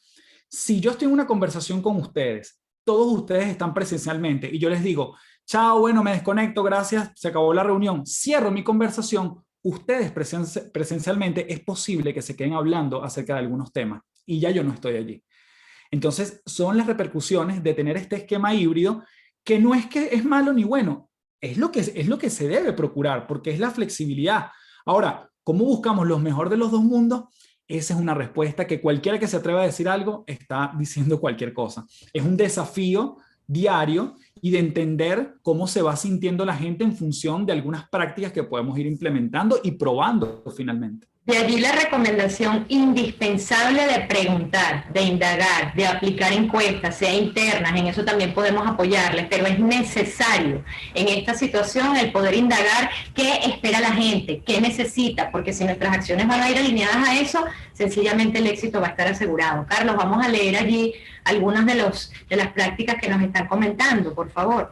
Si yo estoy en una conversación con ustedes, todos ustedes están presencialmente y yo les digo, chao, bueno, me desconecto, gracias, se acabó la reunión, cierro mi conversación, ustedes presencialmente es posible que se queden hablando acerca de algunos temas y ya yo no estoy allí. Entonces, son las repercusiones de tener este esquema híbrido que no es que es malo ni bueno, es lo que se debe procurar, porque es la flexibilidad. Ahora, ¿cómo buscamos lo mejor de los dos mundos? Esa es una respuesta que cualquiera que se atreva a decir algo está diciendo cualquier cosa. Es un desafío diario y de entender cómo se va sintiendo la gente en función de algunas prácticas que podemos ir implementando y probando finalmente. De allí la recomendación indispensable de preguntar, de indagar, de aplicar encuestas, sea internas, en eso también podemos apoyarles, pero es necesario en esta situación el poder indagar qué espera la gente, qué necesita, porque si nuestras acciones van a ir alineadas a eso, sencillamente el éxito va a estar asegurado. Carlos, vamos a leer allí algunas de las prácticas que nos están comentando, por favor.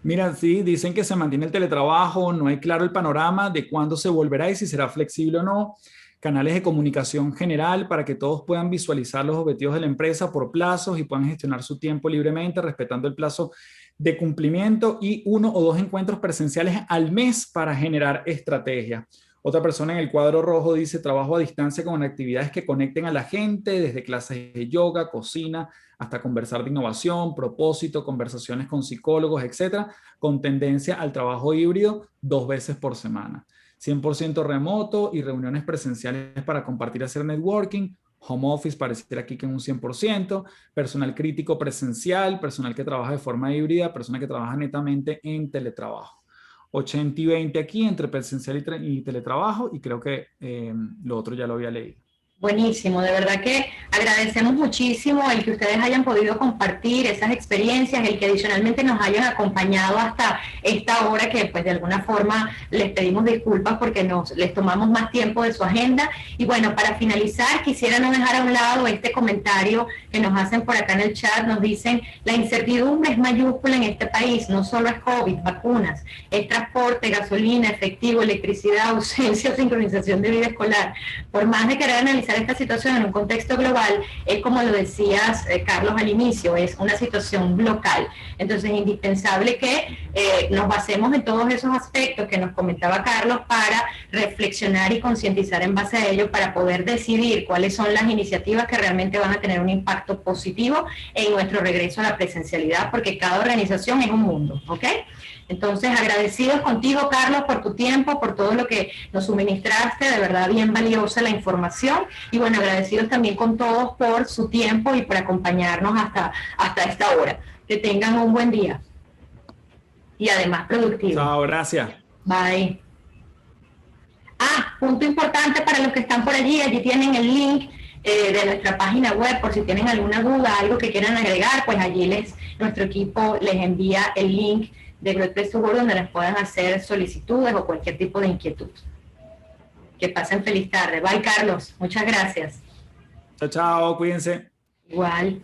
Mira, sí, dicen que se mantiene el teletrabajo, no hay claro el panorama de cuándo se volverá y si será flexible o no. Canales de comunicación general para que todos puedan visualizar los objetivos de la empresa por plazos y puedan gestionar su tiempo libremente, respetando el plazo de cumplimiento y 1 o 2 encuentros presenciales al mes para generar estrategia. Otra persona en el cuadro rojo dice trabajo a distancia con actividades que conecten a la gente, desde clases de yoga, cocina, hasta conversar de innovación, propósito, conversaciones con psicólogos, etcétera, con tendencia al trabajo híbrido 2 veces por semana. 100% remoto y reuniones presenciales para compartir y hacer networking. Home office pareciera aquí que en un 100%. Personal crítico presencial, personal que trabaja de forma híbrida, personas que trabajan netamente en teletrabajo. 80 y 20 aquí entre presencial y teletrabajo y creo que lo otro ya lo había leído. Buenísimo, de verdad que agradecemos muchísimo el que ustedes hayan podido compartir esas experiencias, el que adicionalmente nos hayan acompañado hasta esta hora que pues de alguna forma les pedimos disculpas porque les tomamos más tiempo de su agenda. Y bueno, para finalizar quisiera no dejar a un lado este comentario que nos hacen por acá en el chat, nos dicen la incertidumbre es mayúscula en este país, no solo es COVID, vacunas, es transporte, gasolina, efectivo, electricidad, ausencia o sincronización de vida escolar. Por más de querer analizar analizar esta situación en un contexto global es, como lo decías, Carlos, al inicio, es una situación local. Entonces es indispensable que nos basemos en todos esos aspectos que nos comentaba Carlos para reflexionar y concientizar en base a ello para poder decidir cuáles son las iniciativas que realmente van a tener un impacto positivo en nuestro regreso a la presencialidad, porque cada organización es un mundo, ¿ok? Entonces, agradecidos contigo, Carlos, por tu tiempo, por todo lo que nos suministraste, de verdad bien valiosa la información, y bueno, agradecidos también con todos por su tiempo y por acompañarnos hasta esta hora. Que tengan un buen día y además productivo. Chao, gracias. Bye. Punto importante para los que están por allí tienen el link de nuestra página web, por si tienen alguna duda, algo que quieran agregar, pues allí nuestro equipo les envía el link de Great Place to Work donde les puedan hacer solicitudes o cualquier tipo de inquietud. Que pasen feliz tarde. Bye, Carlos. Muchas gracias. Chao, chao, cuídense. Igual.